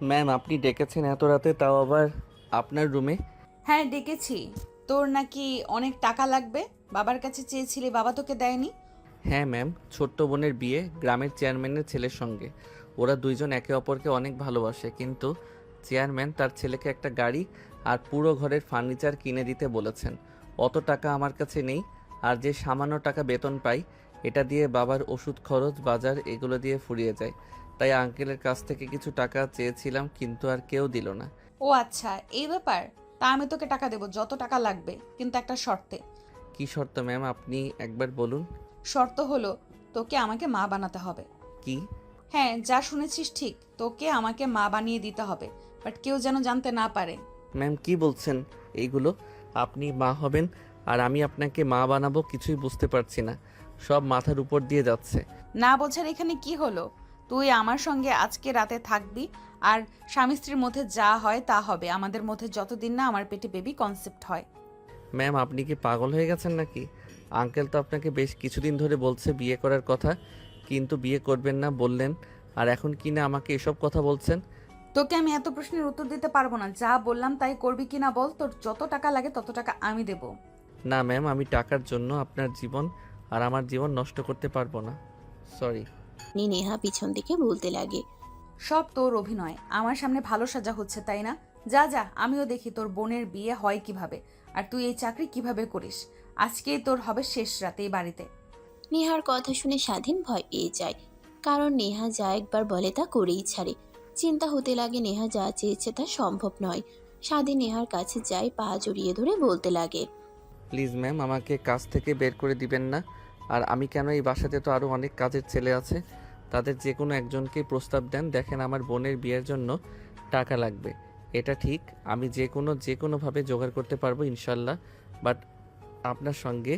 Ma'am, আপনি ডেকেছেন এত রাতে, তাও আবার আপনার রুমে? হ্যাঁ ডেকেছি। তোর নাকি অনেক টাকা লাগবে, বাবার কাছে চেয়েছিলি, বাবা তোকে দেয়নি। হ্যাঁ ম্যাম, ছোট্ট বোনের বিয়ে গ্রামের চেয়ারম্যানের ছেলের সঙ্গে। ওরা দুইজন একে অপরকে অনেক ভালোবাসে, কিন্তু চেয়ারম্যান তার ছেলেকে একটা গাড়ি আর পুরো ঘরের ফার্নিচার কিনে দিতে বলেছেন। অত টাকা আমার কাছে নেই, আর যে সামান্য টাকা বেতন পাই এটা দিয়ে বাবার ওষুধ খরচ, বাজার এগুলো দিয়ে ফুরিয়ে যায়। তাই আঙ্কেলের কাছ থেকে কিছু টাকা চেয়েছিলাম, কিন্তু আর কেউ দিল না। ও আচ্ছা, এই ব্যাপার। তা আমি তোকে টাকা দেবো, যত টাকা লাগবে, কিন্তু একটা শর্তে। কী শর্ত ম্যাম, আপনি একবার বলুন। শর্ত হলো, তোকে আমাকে মা বানাতে হবে। কি? হ্যাঁ, যা শুনেছিস ঠিক, তোকে আমাকে মা বানিয়ে দিতে হবে, বাট কেউ যেন জানতে না পারে। ম্যাম কি বলছেন এইগুলো? আপনি মা হবেন আর আমি আপনাকে মা বানাবো, কিছুই বুঝতে পারছি না। সব মাথার উপর দিয়ে যাচ্ছে। না বোঝার এখানে কি হলো? তুই আমার সঙ্গে আজকে রাতে থাকবি, আর স্বামী স্ত্রীর মধ্যে যা হয় তা হবে, আমাদের মধ্যে যতদিন না আমার পেটে বেবি কনসেপ্ট হয়। ম্যাম আপনি কি পাগল হয়ে গেছেন নাকি? আঙ্কেল তো আপনাকে বেশ কিছুদিন ধরে বলছে বিয়ে করার কথা, কিন্তু বিয়ে করবেন না বললেন, আর এখন কি না আমাকে এসব কথা বলছেন? তোকে আমি এত প্রশ্নের উত্তর দিতে পারবো না, যা বললাম তাই করবি কিনা বল। তোর যত টাকা লাগে তত টাকা আমি দেব। না ম্যাম, আমি টাকার জন্য আপনার জীবন আর আমার জীবন নষ্ট করতে পারবো না। সরি। নেহা পিছন থেকে বলতে লাগে। সব তোর অভিনয়, আমার সামনে ভালো সাজা হচ্ছে তাই না? যা যা, আমিও দেখি তোর বোনের বিয়ে হয় কিভাবে, আর তুই এই চাকরি কিভাবে করিস। আজকেই তোর হবে শেষ রাত এই বাড়িতে। নেহার কথা শুনে স্বাধীন ভয় পেয়ে যায়, কারণ নেহা যা একবার বলে তা করেই ছাড়ে। চিন্তা হতে লাগে নেহা যা চেয়েছে তা সম্ভব নয়। স্বাধীন নেহার কাছে যায়, পা জড়িয়ে ধরে বলতে লাগে। প্লিজ ম্যাম, আমাকে কাজ থেকে বের করে দিবেন না। আর আমি কেন, এই বাসাতে তো আরও অনেক কাজের ছেলে আছে, তাদের যে কোনো একজনকেই প্রস্তাব দেন। দেখেন, আমার বোনের বিয়ের জন্য টাকা লাগবে, এটা ঠিক। আমি যে কোনোভাবে জোগাড় করতে পারবো ইনশাল্লাহ। বাট আপনার সঙ্গে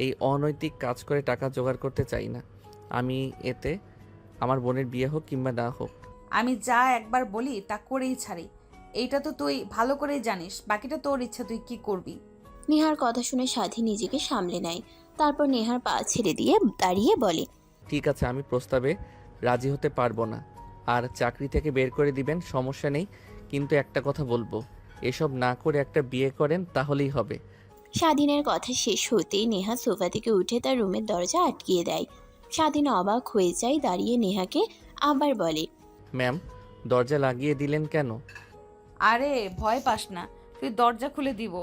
এই অনৈতিক কাজ করে টাকা জোগাড় করতে চাই না আমি। এতে আমার বোনের বিয়ে হোক কিংবা না হোক। আমি যা একবার বলি তা করেই ছাড়ি, এইটা তো তুই ভালো করেই জানিস, বাকিটা তোর ইচ্ছা, তুই কি করবি। নেহার কথা শুনে স্বাধীন নিজেকে সামলে নেয়, তারপর নেহার পা ছেড়ে দিয়ে দাঁড়িয়ে বলে। ঠিক আছে, আমি প্রস্তাবে রাজি হতে পারবো না। আর চাকরি থেকে বের করে দিবেন, সমস্যা নেই, কিন্তু একটা কথা বলবো, এসব না করে একটা বিয়ে করেন তাহলেই হবে। স্বাধীনের কথা শেষ হতেই নেহা সোফা থেকে উঠে তার রুমের দরজা আটকিয়ে দেয়। স্বাধীন অবাক হয়ে যায়, দাঁড়িয়ে নেহাকে আবার বলে। ম্যাম, দরজা লাগিয়ে দিলেন কেন? আরে ভয় পাস না, তুই দরজা খুলে দিব।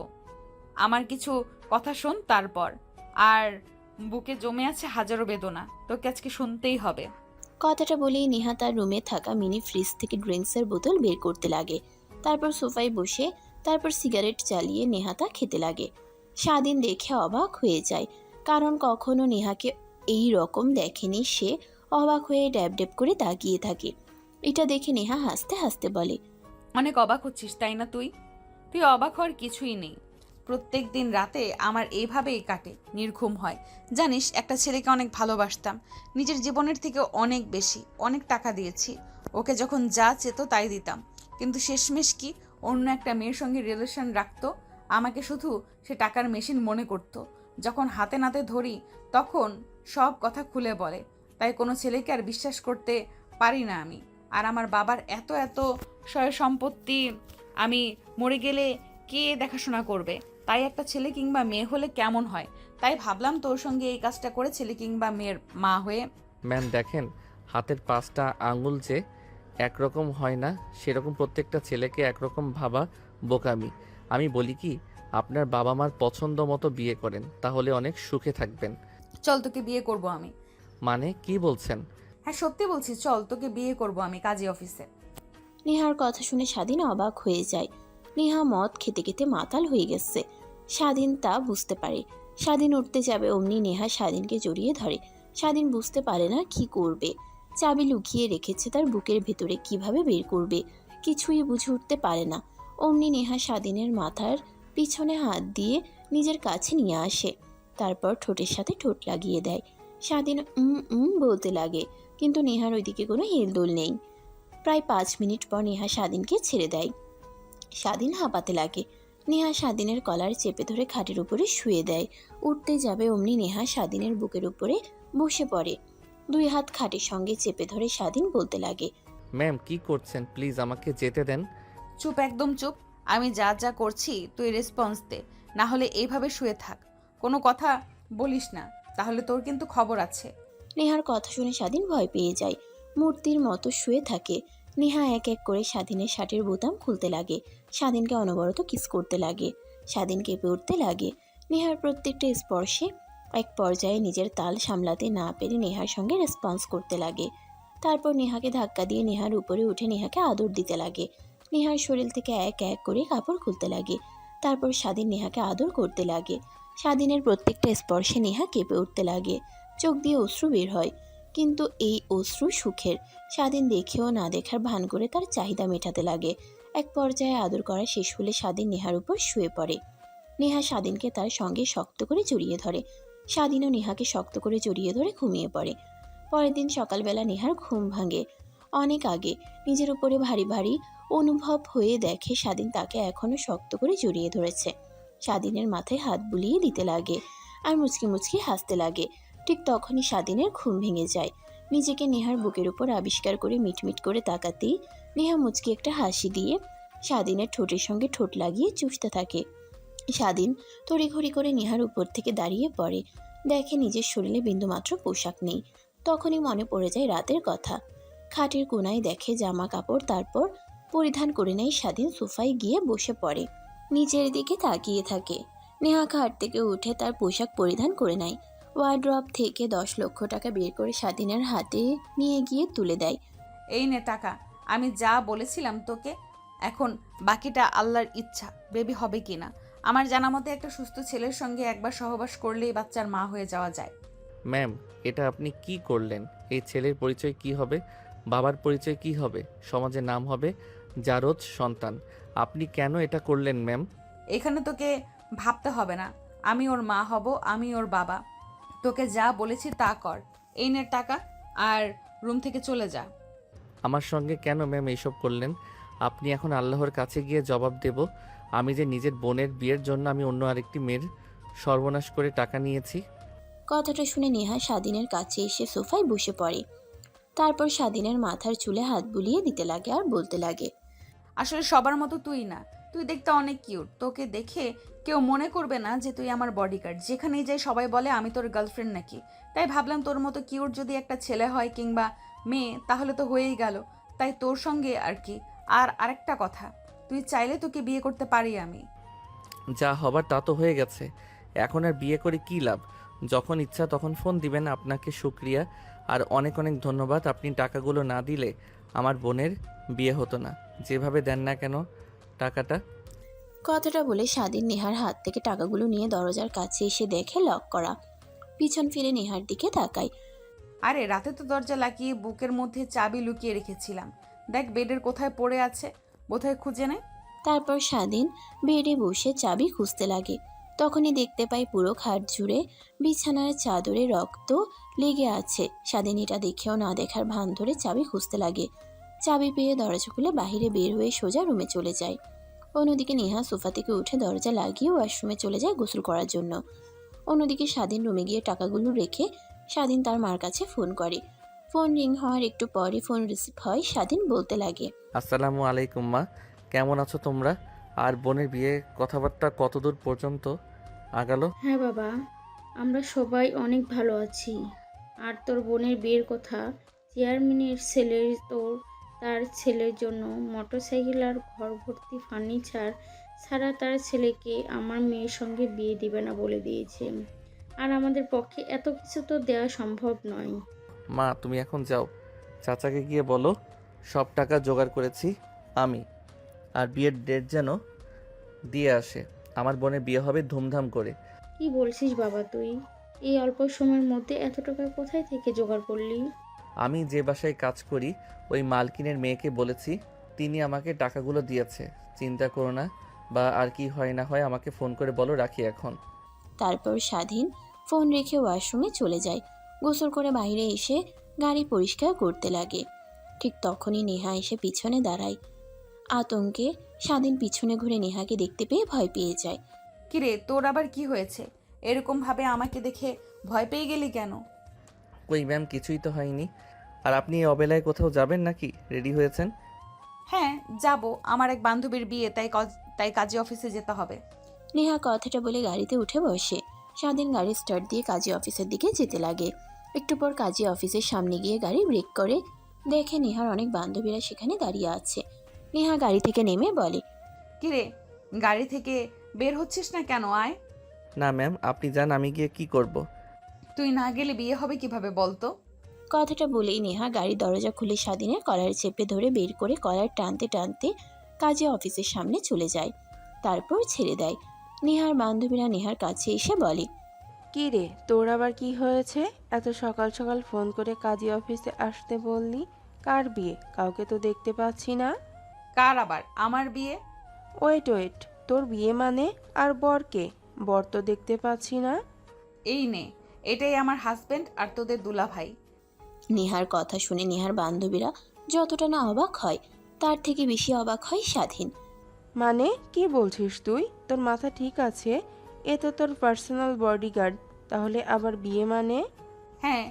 আমার কিছু কথা শোন তারপর। আর বুকে জমে আছে হাজারো বেদনা, তোকে আজকে শুনতেই হবে। কথাটা বলেই নেহা তার রুমে থাকা মিনি ফ্রিজ থেকে ড্রিঙ্কসের বোতল বের করতে লাগে। তারপর সোফায় বসে, তারপর সিগারেট জ্বালিয়ে নেহা তা খেতে লাগে। স্বাধীন দেখে অবাক হয়ে যায়, কারণ কখনো নেহাকে এই রকম দেখেনি সে। অবাক হয়ে ড্যাব ড্যাব করে তাকিয়ে থাকে। এটা দেখে নেহা হাসতে হাসতে বলে। অনেক অবাক হচ্ছিস তাই না? তুই তুই অবাক হওয়ার কিছুই নেই। প্রত্যেক দিন রাতে আমার এইভাবেই কাটে, নির্ঘুম হয়। জানিস, একটা ছেলেকে অনেক ভালোবাসতাম, নিজের জীবনের থেকে অনেক বেশি, অনেক টাকা দিয়েছি ওকে, যখন যা চেত তাই দিতাম। কিন্তু শেষমেশ কি, অন্য একটা মেয়ের সঙ্গে রিলেশন রাখতো। আমাকে শুধু সে টাকার মেশিন মনে করতো। যখন হাতে নাতে ধরি তখন সব কথা খুলে বলে। তাই কোনো ছেলেকে আর বিশ্বাস করতে পারি না আমি। আর আমার বাবার এত এত সয় সম্পত্তি, আমি মরে গেলে কে দেখাশোনা করবে? তাই একটা ছেলে কিংবা মেয়ে হলে কেমন হয়? তাই ভাবলাম তোর সঙ্গে এই কাজটা করে ছেলে কিংবা মেয়ের মা হয়ে। ম্যাম দেখেন, হাতের 5টা আঙুল যে একরকম হয় না, সেরকম প্রত্যেকটা ছেলেকে একরকম ভাবা বোকামি। আমি বলি কি, আপনার বাবা মার পছন্দ মতো বিয়ে করেন, তাহলে অনেক সুখে থাকবেন। চল, তোকে বিয়ে করব আমি। মানে কি বলছেন? হ্যাঁ সত্যি বলছি, চল তোকে বিয়ে করব আমি কাজী অফিসে। নেহার কথা শুনে স্বাধীন অবাক হয়ে যায়। নেহা মদ খেতে খেতে মাতাল হয়ে গেছে, স্বাধীন তা বুঝতে পারে। স্বাধীন উঠতে যাবে, অমনি নেহা স্বাধীনকে জড়িয়ে ধরে। স্বাধীন বুঝতে পারে না কি করবে। চাবি লুকিয়ে রেখেছে তার বুকের ভেতরে, কিভাবে বের করবে কিছুই বুঝে উঠতে পারে না। অমনি নেহা স্বাধীনের মাথার পিছনে হাত দিয়ে নিজের কাছে নিয়ে আসে, তারপর ঠোঁটের সাথে ঠোঁট লাগিয়ে দেয়। স্বাধীন বলতে লাগে, কিন্তু নেহার ওইদিকে কোনো হেলদোল নেই। প্রায় 5 মিনিট পর নেহা স্বাধীনকে ছেড়ে দেয়। স্বাধীন হাঁপাতে লাগে। নেহা স্বাধীনের কলার চেপে ধরে খাটের উপরে শুয়ে দেয়। উঠতে যাবে, অমনি নেহা স্বাধীনের বুকের উপরে বসে পড়ে। 2 হাত খাটের সঙ্গে চেপে ধরে স্বাধীন বলতে লাগে। ম্যাম কি করছেন, প্লিজ আমাকে যেতে দেন। চুপ, একদম চুপ। আমি যা যা করছি তুই রেসপন্স দে, না হলে এইভাবে শুয়ে থাক, কোনো কথা বলিস না, তাহলে তোর কিন্তু খবর আছে। নেহার কথা শুনে স্বাধীন ভয় পেয়ে যায়। মূর্তির মতো শুয়ে থাকে। নেহা এক এক করে স্বাধীনের শার্টের বোতাম খুলতে লাগে। স্বাধীনকে অনবরত কিস করতে লাগে। স্বাধীন কেঁপে উঠতে লাগে। নেহার প্রত্যেকটা স্পর্শে এক পর্যায়ে নিজের তাল সামলাতে না পেরে নেহার সঙ্গে রেসপন্স করতে লাগে। তারপর নেহাকে ধাক্কা দিয়ে নেহার উপরে উঠে নেহাকে আদর দিতে লাগে। নেহার শরীর থেকে এক এক করে কাপড় খুলতে লাগে। তারপর স্বাধীন নেহাকে আদর করতে লাগে। স্বাধীনের প্রত্যেকটা স্পর্শে নেহা কেঁপে উঠতে লাগে। চোখ দিয়ে অশ্রু বের হয়, কিন্তু এই অশ্রু সুখের। স্বাধীন দেখেও না দেখার ভান করে তার চাহিদা মেটাতে লাগে। এক পর্যায়ে আদর করা শেষ হলে স্বাধীন নেহার উপর শুয়ে পড়ে। নেহা স্বাধীনকে তার সঙ্গে শক্ত করে জড়িয়ে ধরে। স্বাধীনও নেহাকে শক্ত করে জড়িয়ে ধরে ঘুমিয়ে পড়ে। পরের দিন সকালবেলা নেহার ঘুম ভাঙে। অনেক আগে নিজের উপরে ভারী ভারী অনুভব হয়ে দেখে স্বাধীন তাকে এখনো শক্ত করে জড়িয়ে ধরেছে। স্বাধীনের মাথায় হাত বুলিয়ে দিতে লাগে আর মুচকি মুচকি হাসতে লাগে। ঠিক তখনই স্বাধীনের ঘুম ভেঙে যায়। নিজেকে নেহার বুকের উপর আবিষ্কার করে মিটমিট করে তাকাতেই নেহা মুচকি একটা হাসি দিয়ে স্বাধীনের ঠোঁটের সঙ্গে ঠোঁট লাগিয়ে চুষতে থাকে। স্বাধীন তড়িঘড়ি করে নেহার উপর থেকে দাঁড়িয়ে পড়ে। দেখে নিজের শরীরে বিন্দুমাত্র পোশাক নেই। তখনই মনে পড়ে যায় রাতের কথা। খাটের কোনায় দেখে জামা কাপড়, তারপর পরিধান করে নেয় স্বাধীন। সোফায় গিয়ে বসে পড়ে, নিচের দিকে তাকিয়ে থাকে। নেহা খাট থেকে উঠে তার পোশাক পরিধান করে নেয়। ওয়ার্ড্রপ থেকে 10 লক্ষ টাকা বের করে স্বাধীনের হাতে নিয়ে গিয়ে তুলে দেয়। এই নে টাকা, আমি যা বলেছিলাম তোকে, এখন বাকিটা আল্লাহর ইচ্ছা, বেবি হবে কিনা। আমার জানা মতে একটা সুস্থ ছেলের সঙ্গে একবার সহবাস করলেই বাচ্চার মা হয়ে যাওয়া যায়। ম্যাম এটা আপনি কি করলেন? এই ছেলের পরিচয় কি হবে? বাবার পরিচয় কি হবে? সমাজে নাম হবে জারজ সন্তান। আপনি কেন এটা করলেন ম্যাম? এখানে তোকে ভাবতে হবে না, আমি ওর মা হব, আমি ওর বাবা। তোকে যা বলেছি তা কর। এই নে টাকা, আর রুম থেকে চলে যা। আমার সঙ্গে কেন ম্যাম এইসব করলেন? আপনি এখন আল্লাহর কাছে গিয়ে জবাব দেব আমি যে নিজের বোনের বিয়ের জন্য আমি অন্য আরেকটি মেয়ের সর্বনাশ করে টাকা নিয়েছি। কথাটা শুনে নেহা স্বাধীনের কাছে এসে সোফায় বসে পড়ে। তারপর স্বাধীনের মাথার চুলে হাত বুলিয়ে দিতে লাগে আর বলতে লাগে, আসলে সবার মতো তুই না, তুই দেখতে অনেক কিউট। তোকে দেখে কেউ মনে করবে না যে তুই আমার বডিগার্ড। যেখানেই যাই সবাই বলে আমি তোর গার্লফ্রেন্ড নাকি। তাই ভাবলাম তোর মতো কিউট যদি একটা ছেলে হয় কিংবা মেয়ে তাহলে তো হয়েই গেল। তাই তোর সঙ্গে আর কি। আর আরেকটা কথা, তুই চাইলে তোকে বিয়ে করতে পারি আমি। যা হবার তা তো হয়ে গেছে, এখন আর বিয়ে করে কী লাভ? যখন ইচ্ছা তখন ফোন দিবেন। আপনাকে শুক্রিয়া আর অনেক অনেক ধন্যবাদ। আপনি টাকাগুলো না দিলে আমার বোনের বিয়ে হতো না। যেভাবে দেন না কেন টাকাটা। কথাটা বলে স্বাধীন নেহার হাত থেকে টাকাগুলো নিয়ে দরজার কাছে এসে দেখে লক করা। পিছন ফিরে নেহার দিকে তাকায়। আরে রাতে তো দরজা লাগিয়ে বুকের মধ্যে চাবি লুকিয়ে রেখেছিলাম। দেখ বেডের কোথায় পড়ে আছে, বোধহয় খুঁজে নে। তারপর স্বাধীন বেডে বসে চাবি খুঁজতে লাগে। তখনই দেখতে পায় পুরো খাট জুড়ে বিছানার চাদরে রক্ত লেগে আছে। স্বাধীন এটা দেখেও না দেখার ভান ধরে চাবি খুঁজতে লাগে। চাবি পেয়ে দরজা খুলে বাহিরে বের হয়ে সোজা রুমে চলে যায়। অন্যদিকে নেহা সোফা থেকে উঠে দরজা লাগিয়ে ওয়াশরুমে চলে যায় গোসল করার জন্য। অন্যদিকে স্বাধীন রুমে গিয়ে টাকাগুলো রেখে স্বাধীন তার মার কাছে ফোন করে। ফোন রিং হওয়ার একটু পরে ফোন রিসিভ হয়। স্বাধীন বলতে লাগে, আসসালামু আলাইকুম মা, কেমন আছো তোমরা? আর বোনের বিয়ে কথাবার্তা কতদূর পর্যন্ত আগালো? হ্যাঁ বাবা, আমরা সবাই অনেক ভালো আছি। আর তোর বোনের বিয়ের কথা, চেয়ারম্যানের ছেলে তার ছেলের জন্য মোটরসাইকেল আর ঘর ভর্তি ফার্নিচার ছাড়া তার ছেলেকে আমার মেয়ের সঙ্গে বিয়ে দিবে না বলে দিয়েছে। আর আমাদের পক্ষে এত কিছু তো দেওয়া সম্ভব নয়। মা তুমি এখন যাও, চাচাকে গিয়ে বলো সব টাকা জোগাড় করেছি আমি, আর বিয়ের ডেট যেন দিয়ে আসে। আমার বোনের বিয়ে হবে ধুমধাম করে। কি বলছিস বাবা তুই? এই অল্প সময়ের মধ্যে এত টাকা কোথায় থেকে জোগাড় করলি? আমি যে বাসায় কাজ করি ওই মালকিনের মেয়েকে বলেছি, তিনি আমাকে টাকাগুলো দিয়েছে। চিন্তা করো না, বা আর কি হয় না হয় আমাকে ফোন করে বলো। রাখি এখন। তারপর স্বাধীন ফোন রেখে ওয়াশরুমে চলে যায়। গোসল করে বাইরে এসে গাড়ি পরিষ্কার করতে লাগে। ঠিক তখনই নেহা এসে পিছনে দাঁড়ায়। আতঙ্কে স্বাধীন পিছনে ঘুরে নেহাকে দেখতে পেয়ে ভয় পেয়ে যায়। কিরে তোর আবার কি হয়েছে? এরকম ভাবে আমাকে দেখে ভয় পেয়ে গেলি কেন? কই ম্যাম কিছুই তো হয়নি। আর আপনি এই অবেলায় কোথাও যাবেন নাকি? রেডি হয়েছেন? হ্যাঁ যাব, আমার এক বান্ধবীর বিয়ে, তাই কাজী অফিসে যেতে হবে। নেহা কথাটা বলে গাড়িতে উঠে বসে। স্বাধীন গাড়ি স্টার্ট দিয়ে কাজী অফিসের দিকে যেতে লাগে। একটু পর কাজী অফিসের সামনে গিয়ে গাড়ি ব্রেক করে। দেখে নেহার অনেক বান্ধবীরা সেখানে দাঁড়িয়ে আছে। নেহা গাড়ি থেকে নেমে বলে, কিরে, গাড়ি থেকে বের হচ্ছিস না কেন? আয়। না ম্যাম, আপনি যান, আমি গিয়ে কি করব? তুই না গেলে বিয়ে হবে কিভাবে বলতো? কথাটা বলেই নেহা গাড়ির দরজা খুলে স্বাধীনের কলার চেপে ধরে বের করে কলার টানতে টানতে কাজী অফিসের সামনে চলে যায়। তারপর ছেড়ে দেয়। নেহার বান্ধবীরা নেহার কাছে এসে বলে, কি রে, তোর আবার কি হয়েছে? এত সকাল সকাল ফোন করে কাজী অফিসে আসতে বললি? কার বিয়ে? কাউকে তো দেখতে পাচ্ছি না। কার আবার? আমার বিয়ে। ওয়েট ওয়েট, তোর বিয়ে মানে? আর বর কে? বর তো দেখতে পাচ্ছি না। এই নে, এটাই আমার হাজবেন্ড আর তোদের দুলাভাই। নেহার কথা শুনে নেহার বান্ধবীরা যতটা না অবাক হয় তার থেকে বেশি অবাক হয় স্বাধীন। মানে কি বলছিস তুই? তোর মাথা ঠিক আছে? এ তো তোর পার্সোনাল বডিগার্ড। তাহলে আবার বিয়ে মানে? হ্যাঁ,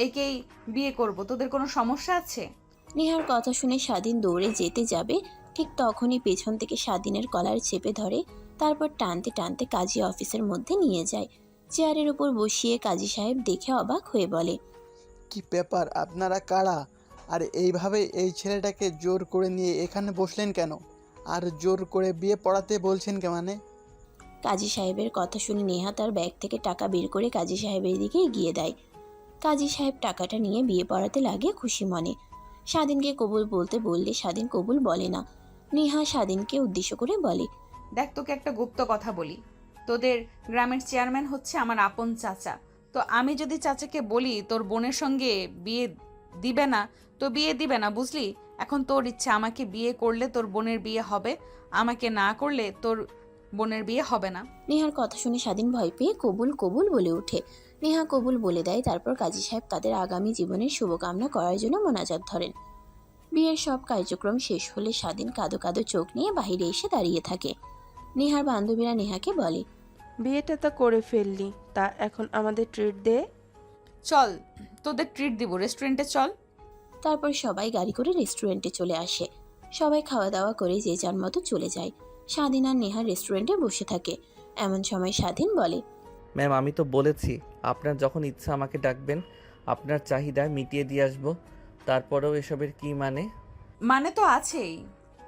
একেই বিয়ে করব। তোদের কোনো সমস্যা আছে? নেহার কথা শুনে স্বাধীন দৌড়ে যেতে যাবে, ঠিক তখনই পেছন থেকে স্বাধীনের কলার চেপে ধরে। তারপর টানতে টানতে কাজী অফিসের মধ্যে নিয়ে যায়। চেয়ারের উপর বসিয়ে কাজী সাহেব দেখে অবাক হয়ে বলে, কি ব্যাপার, আপনারা কারা? আর এইভাবে এই ছেলেটাকে জোর করে নিয়ে এখানে বসলেন কেন? আর জোর করে বিয়ে পড়াতে বলছেন কে মানে? কাজী সাহেবের কথা শুনে নেহা তার ব্যাগ থেকে টাকা বের করে কাজী সাহেবের দিকে এগিয়ে দেয়। কাজী সাহেব টাকাটা নিয়ে বিয়ে পড়াতে লাগে খুশি মনে। স্বাধীনকে কবুল বলতে বললে স্বাধীন কবুল বলে না। নেহা স্বাধীনকে উদ্দেশ্য করে বলে, দেখ, তোকে একটা গুপ্ত কথা বলি। তোদের গ্রামের চেয়ারম্যান হচ্ছে আমার আপন চাচা। তো আমি যদি চাচাকে বলি তোর বোনের সঙ্গে বিয়ে দিবে না, তো বিয়ে দিবে না, বুঝলি? এখন তোর ইচ্ছা, আমাকে বিয়ে করলে তোর বোনের বিয়ে হবে, আমাকে না করলে তোর বোনের বিয়ে হবে না। নেহার কথা শুনে স্বাধীন ভয় পেয়ে কবুল কবুল বলে ওঠে। নেহা কবুল বলে দেয়। তারপর কাজী সাহেব তাদের আগামী জীবনের শুভকামনা করার জন্য মোনাজাত ধরেন। বিয়ের সব কার্যক্রম শেষ হলে স্বাধীন কাঁদো কাঁদো চোখ নিয়ে বাইরে এসে দাঁড়িয়ে থাকে। নেহার বান্ধবীরা নেহাকে বলে, বিয়েটা তো করে ফেললি, তা এখন আমাদের ট্রিট দে। চল, তোদের ট্রিট দিব, রেস্টুরেন্টে চল। তারপর সবাই গাড়ি করে রেস্টুরেন্টে চলে আসে। সবাই খাওয়া দাওয়া করে যে যার মতো চলে যায়। স্বাধীন আর নেহা রেস্টুরেন্টে বসে থাকে। এমন সময় স্বাধীন বলে, ম্যাম, আমি তো বলেছি আপনার যখন ইচ্ছা আমাকে ডাকবেন, আপনার চাহিদা মিটিয়ে দিয়ে আসবো। তারপরেও এসবের কি মানে? মানে তো আছেই,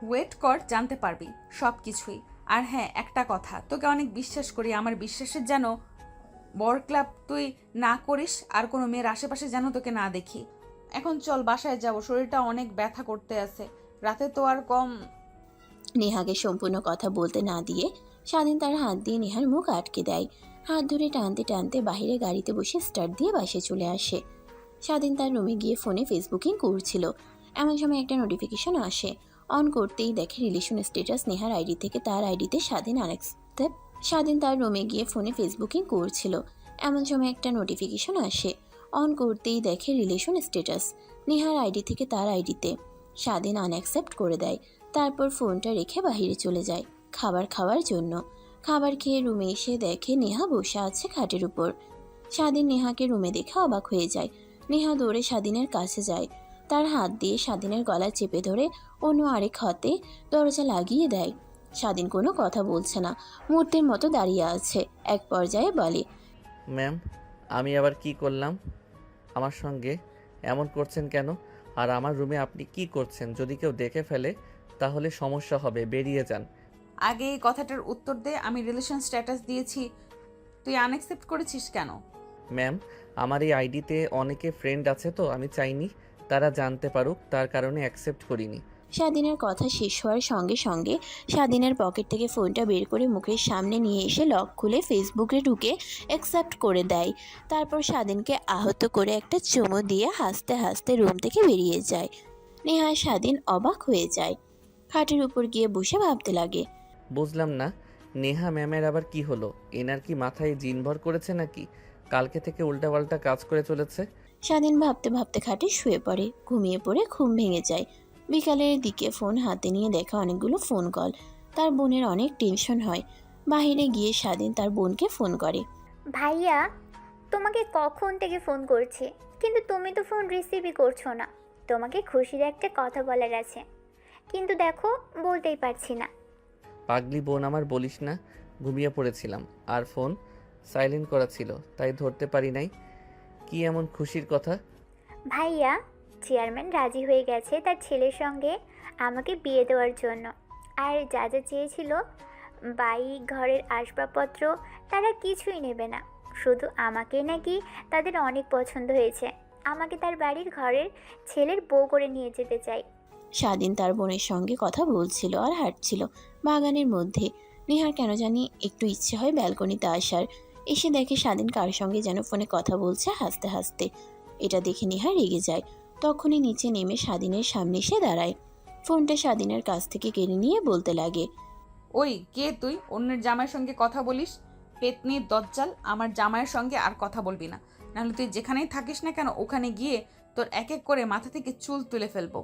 ওয়েট কর, জানতে পারবি সব কিছুই। আর হ্যাঁ, একটা কথা, তোকে অনেক বিশ্বাস করি, আমার বিশ্বাসের যেন বর ক্লাব তুই না করিস, আর কোনো মেয়ের আশেপাশে যেন তোকে না দেখি। এখন চল বাসায় যাবো, শরীরটা অনেক ব্যথা করতে আছে, রাতে তো আর কম। নেহাকে সম্পূর্ণ কথা বলতে না দিয়ে স্বাধীন তার হাত দিয়ে নেহার মুখ আটকে দেয়। হাত ধরে টানতে টানতে বাইরে গাড়িতে বসে স্টার্ট দিয়ে বাসে চলে আসে। স্বাধীন তার রুমে গিয়ে ফোনে ফেসবুকিং করছিল। এমন সময় একটা নোটিফিকেশন আসে। অন করতেই দেখে রিলেশন স্ট্যাটাস নেহার আইডি থেকে তার আইডিতে স্বাধীন আনএক্সেপ্টেড। স্বাধীন তার রুমে গিয়ে ফোনে ফেসবুকিং করছিল। এমন সময় একটা নোটিফিকেশন আসে। অন করতেই দেখে রিলেশন স্ট্যাটাস নেহার আইডি থেকে তার আইডিতে। স্বাধীন আনএক্সেপ্ট করে দেয়। তারপর ফোনটা রেখে বাইরে চলে যায় খাবার খাওয়ার জন্য। খাবার খেয়ে রুমে এসে দেখে নেহা বসে আছে খাটের উপর। স্বাধীন নেহাকে রুমে দেখে অবাক হয়ে যায়। নেহা দৌড়ে স্বাধীনের কাছে যায়। তার হাত দিয়ে স্বাধীনের গলা চেপে ধরে অন্য আরেক হাতে দরজা লাগিয়ে দেয়। স্বাধীন কোনো কথা বলছে না, মূর্তির মতো দাঁড়িয়ে আছে। এক পর্যায়ে বলে, ম্যাম, আমি আবার কি করলাম? আমার সঙ্গে এমন করছেন কেন? আর আমার রুমে আপনি কি করছেন? যদি কেউ দেখে ফেলে তাহলে সমস্যা হবে, বেরিয়ে যান। আগে এই কথাটার উত্তর দে, আমি রিলেশন স্ট্যাটাস দিয়েছি, তুই আনএক্সেপ্ট করেছিস কেন? ম্যাম, আমার এই আইডিতে অনেকে ফ্রেন্ড আছে, তো আমি চাইনি তারা জানতে পারুক, তার কারণে অ্যাকসেপ্ট করিনি। স্বাধীনের কথা শেষ হওয়ার সঙ্গে সঙ্গে স্বাধীনের পকেট থেকে ফোনটা বের করে মুখের সামনে নিয়ে এসে লক খুলে ফেসবুকে ঢুকে অ্যাকসেপ্ট করে দেয়। তারপর স্বাধীনকে আহত করে একটা চুমু দিয়ে হাসতে হাসতে রুম থেকে বেরিয়ে যায়। নেহা স্বাধীন অবাক হয়ে যায়। খাটের উপর গিয়ে বসে ভাবতে লাগে, বুঝলাম না, নেহা ম্যামের আবার কি হলো? এনার কি মাথায় জিনভর করেছে নাকি? কালকে থেকে উল্টাপাল্টা কাজ করে চলেছে। স্বাধীন ভাবতে ভাবতে খাটে শুয়ে পড়ে। ঘুমিয়ে পড়ে ঘুম ভেঙে যায়। বিকালের দিকে ফোন হাতে নিয়ে দেখা অনেকগুলো ফোন কল। তার বোনের অনেক টেনশন হয়। বাইরে গিয়ে স্বাধীন তার বোনকে ফোন করে। ভাইয়া, তোমাকে কখন থেকে ফোন করছি, কিন্তু তুমি তো ফোন রিসিভই করছো না। তোমাকে খুশির একটা কথা বলার আছে, কিন্তু দেখো বলতেই পারছি না। পাগলি বোন আমার, বলিস না, ঘুমিয়ে পড়েছিলাম আর ফোন সাইলেন্ট করা ছিল, তাই ধরতে পারি নাই। কি এমন খুশির কথা? ভাইয়া, চেয়ারম্যান রাজি হয়ে গেছে তার ছেলের সঙ্গে আমাকে বিয়ে দেওয়ার জন্য। আর যা যা চেয়েছিল, বাইক, ঘরের আসবাবপত্র, তারা কিছুই নেবে না। শুধু আমাকে নাকি তাদের অনেক পছন্দ হয়েছে। আমাকে তার বাড়ির ঘরের ছেলের বউ করে নিয়ে যেতে চাই। স্বাধীন তার বোনের সঙ্গে কথা বলছিল আর হাঁটছিল বাগানের মধ্যে। নেহার কেন জানি একটু ইচ্ছে হয় ব্যালকনিতে আসার। এসে দেখে স্বাধীন কার সঙ্গে যেন ফোনে কথা বলছে হাসতে হাসতে। এটা দেখে নেহা রেগে যায়। তখনই নিচে নেমে স্বাধীনের সামনে এসে দাঁড়ায়। ফোনটা স্বাধীনের কাছ থেকে কেড়ে নিয়ে বলতে লাগে, ওই কে তুই? অন্যের জামাইয়ের সঙ্গে কথা বলিস? পেতনির দজ্জাল, আমার জামাইয়ের সঙ্গে আর কথা বলবি না, নাহলে তুই যেখানেই থাকিস না কেন ওখানে গিয়ে তোর এক এক করে মাথা থেকে চুল তুলে ফেলবো।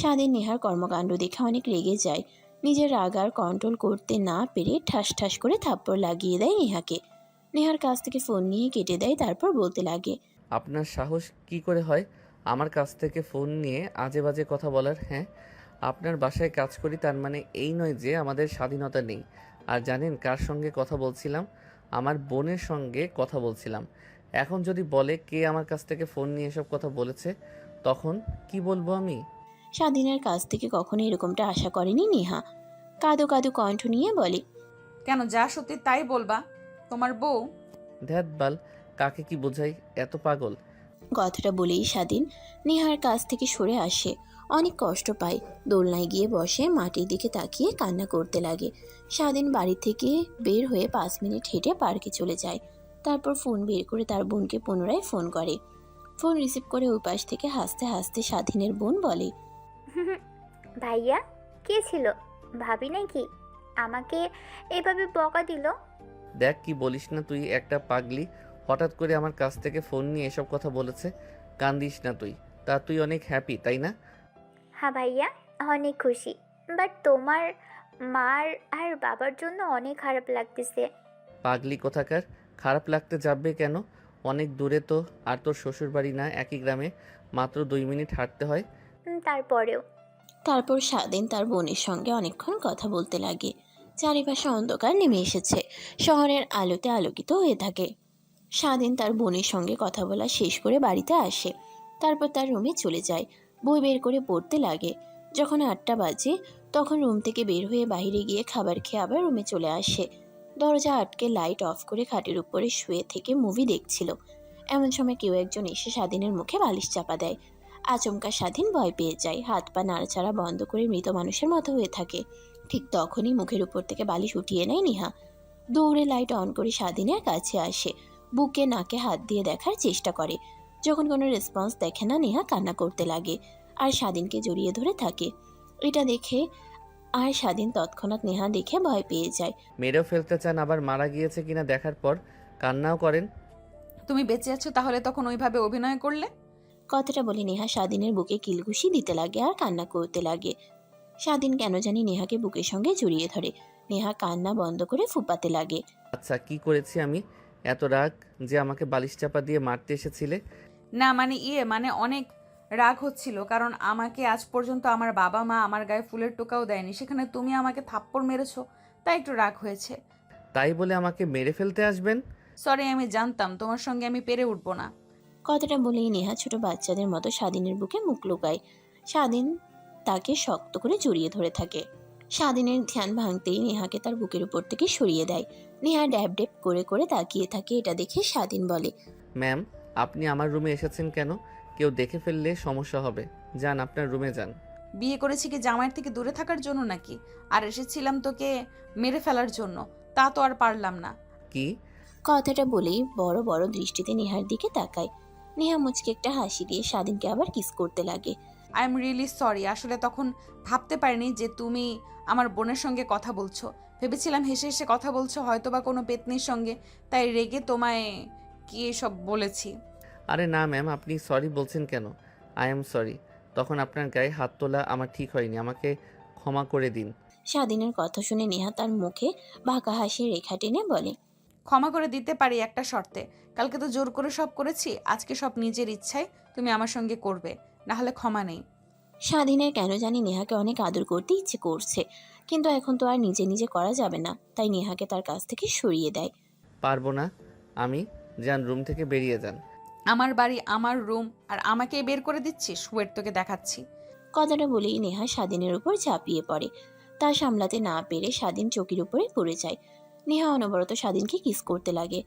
স্বাধীন নেহার কর্মকাণ্ড দেখে অনেক রেগে যায়। নিজের রাগ আর কন্ট্রোল করতে না পেরে ঠাস ঠাস করে থাপ্পড় লাগিয়ে দেয় নেহাকে। নেহার কাছ থেকে ফোন নিয়ে কেটে দেয়, তারপর বলতে লাগে, আপনার সাহস কি করে হয় আমার কাছ থেকে ফোন নিয়ে আজে বাজে কথা বলার? হ্যাঁ, আপনার বাসায় কাজ করি, তার মানে এই নয় যে আমাদের স্বাধীনতা নেই। আর জানেন কার সঙ্গে কথা বলছিলাম? আমার বোনের সঙ্গে কথা বলছিলাম। এখন যদি বলে কে আমার কাছ থেকে ফোন নিয়ে এসব কথা বলেছে, তখন কি বলবো আমি? স্বাধীনের কাছ থেকে কখনো এরকমটা আশা করেনি নেহা। কাঁদো কাঁদো কণ্ঠ নিয়ে বলে, কেন, যা সত্যি তাই বলবা। তোমার বউ। ধ্যাত বাল, কাকে কি বোঝাই, এত পাগল? কথাটা বলেই স্বাধীন নেহার কাছ থেকে সরে আসে। অনেক কষ্ট পায়। দোলনায় গিয়ে বসে মাটির দিকে তাকিয়ে কান্না করতে লাগে। স্বাধীন বাড়ি থেকে বের হয়ে 5 মিনিট হেঁটে পার্কে চলে যায়। তারপর ফোন বের করে তার বোনকে পুনরায় ফোন করে। ফোন রিসিভ করে ওই পাশ থেকে হাসতে হাসতে স্বাধীনের বোন বলে, ভাইয়া, কে ছিল? ভাবি নাকি আমাকে এভাবে বকা দিল? দেখ কি বলিস না তুই, একটা পাগলি হঠাৎ করে আমার কাছ থেকে ফোন নিয়ে এসব কথা বলেছে। কান্দিস না তুই, তা তুই অনেক হ্যাপি তাই না? হ্যাঁ ভাইয়া, অনেক খুশি। বাট তোমার মার আর বাবার জন্য অনেক খারাপ লাগতেছে। পাগলি কোথাকার, খারাপ লাগতে যাবে কেন? অনেক দূরে তো, আর তোর শ্বশুর বাড়ি না একই গ্রামে, মাত্র 2 মিনিট হাঁটতে হয়। তারপরেও তারপর স্বাধীন তার বোনের সঙ্গে অনেকক্ষণ কথা বলতে লাগে। চারিপাশে অন্ধকার নেমে এসেছে। শহরের আলোতে আলোকিত হয়ে থাকে। স্বাধীন তার বোনের সঙ্গে কথা বলা শেষ করে বাড়িতে আসে। তারপর তার রুমে চলে যায়। বই বের করে পড়তে লাগে। যখন 8টা বাজে, তখন রুম থেকে বের হয়ে বাইরে গিয়ে খাবার খেয়ে আবার রুমে চলে আসে। দরজা আটকে লাইট অফ করে খাটের উপরে শুয়ে থেকে মুভি দেখছিল। এমন সময় কেউ একজন এসে স্বাধীনের মুখে বালিশ চাপা দেয়। আচমকা স্বাধীন ভয় পেয়ে যায়। হাত পা নাড়াচাড়া বন্ধ করে মৃত মানুষের মতো হয়ে থাকে। ঠিক তখনই মুখের উপর থেকে বালিশ উঠিয়ে নেয় নেহা। দৌড়ে লাইট অন করে স্বাধীনের কাছে আসে। বুকে নাকে হাত দিয়ে দেখার চেষ্টা করে। যখন কোনো রেসপন্স দেখে না, নেহা কান্না করতে লাগে আর স্বাধীনকে জড়িয়ে ধরে থাকে। এটা দেখে আর স্বাধীন তৎক্ষণাৎ নেহা দেখে ভয় পেয়ে যায়। মেরেও ফেলতে চান, আবার মারা গিয়েছে কিনা দেখার পর কান্নাও করেন। তুমি বেঁচে আছো তাহলে তখন ওইভাবে অভিনয় করলে? কথাটা বলে নেহা স্বাধীনের বুকে কিলঘুষি দিতে লাগে আর কান্না করতে লাগে। স্বাধীন কেন জানি নেহাকে বুকের সঙ্গে জড়িয়ে ধরে। নেহা কান্না বন্ধ করে ফুপাতে লাগে। আচ্ছা কি করেছি আমি? এত রাগ যে আমাকে বালিশ চাপা দিয়ে মারতে এসেছিলে? না মানে মানে অনেক রাগ হচ্ছিল, কারণ আমাকে আজ পর্যন্ত আমার বাবা মা আমার গায়ে ফুলের টোকাও দেয়নি, সেখানে তুমি আমাকে থাপ্পড় মেরেছো, তাই একটু রাগ হয়েছে। তাই বলে আমাকে মেরে ফেলতে আসবেন? সরি, আমি জানতাম তোমার সঙ্গে আমি পেরে উঠবো না। কথাটা বলেই নেহা ছোট বাচ্চাদের মতো স্বাধীনের বুকে মুখ লুকায়। স্বাধীন তাকে শক্ত করে জড়িয়ে ধরে থাকে। স্বাধীনের ধ্যান ভাঙতেই নেহাকে তার বুকের উপর থেকে সরিয়ে দেয়। নেহা ড্যাব ড্যাব করে করে তাকিয়ে থাকে। এটা দেখে স্বাধীন বলে, ম্যাম, আপনি আমার রুমে এসেছেন কেন? কেউ দেখে ফেললে সমস্যা হবে। যান আপনার রুমে যান। বিয়ে করেছি কি জামাইয়ের থেকে দূরে থাকার জন্য নাকি? আর এসেছিলাম তোকে মেরে ফেলার জন্য, তা তো আর পারলাম না। কি? কথাটা বলেই বড় বড় দৃষ্টিতে নেহার দিকে তাকায়। নেহা মুচকে একটা হাসি দিয়ে স্বাধীনকে আবার কিস করতে লাগে। আই এম রিয়েলি সরি, আসলে তখন ভাবতে পারিনি যে তুমি আমার বোনের সঙ্গে কথা বলছো। ভেবেছিলাম হেসে হেসে কথা বলছো হয়তো বা কোনো পেতনির সঙ্গে, তাই রেগে তোমায় কি এসব বলেছি। আরে না ম্যাম, আপনি সরি বলছেন কেন? I am sorry. তখন আপনার গায়ে হাত তোলা আমার ঠিক হয়নি, আমাকে ক্ষমা করে দিন। স্বাধীনের কথা শুনে নেহা তার মুখে বাঁকা হাসির রেখা টেনে বলে, ক্ষমা করে দিতে পারি একটা শর্তে। কালকে তো জোর করে সব করেছি, আজকে সব নিজের ইচ্ছায় তুমি আমার সঙ্গে করবে, না হলে ক্ষমা নেই। স্বাধীনের কেন জানি নেহাকে অনেক আদর করতে ইচ্ছে করছে, কিন্তু এখন তো আর নিজে নিজে করা যাবে না, তাই নেহাকে তার কাছ থেকে সরিয়ে দেয়। পারবো না আমি। যান, রুম থেকে বেরিয়ে যান। আমার বাড়ি, আমার রুম, আর আমাকে বের করে দিচ্ছিস? ওয়েট, তোকে দেখাচ্ছি। কথাটা বলেই নেহা স্বাধীনের উপর ঝাঁপিয়ে পড়ে। তা সামলাতে না পেরে স্বাধীন চৌকির উপরে পড়ে যায়। নেহা অনবরত স্বাধীনকে কিস করতে লাগে,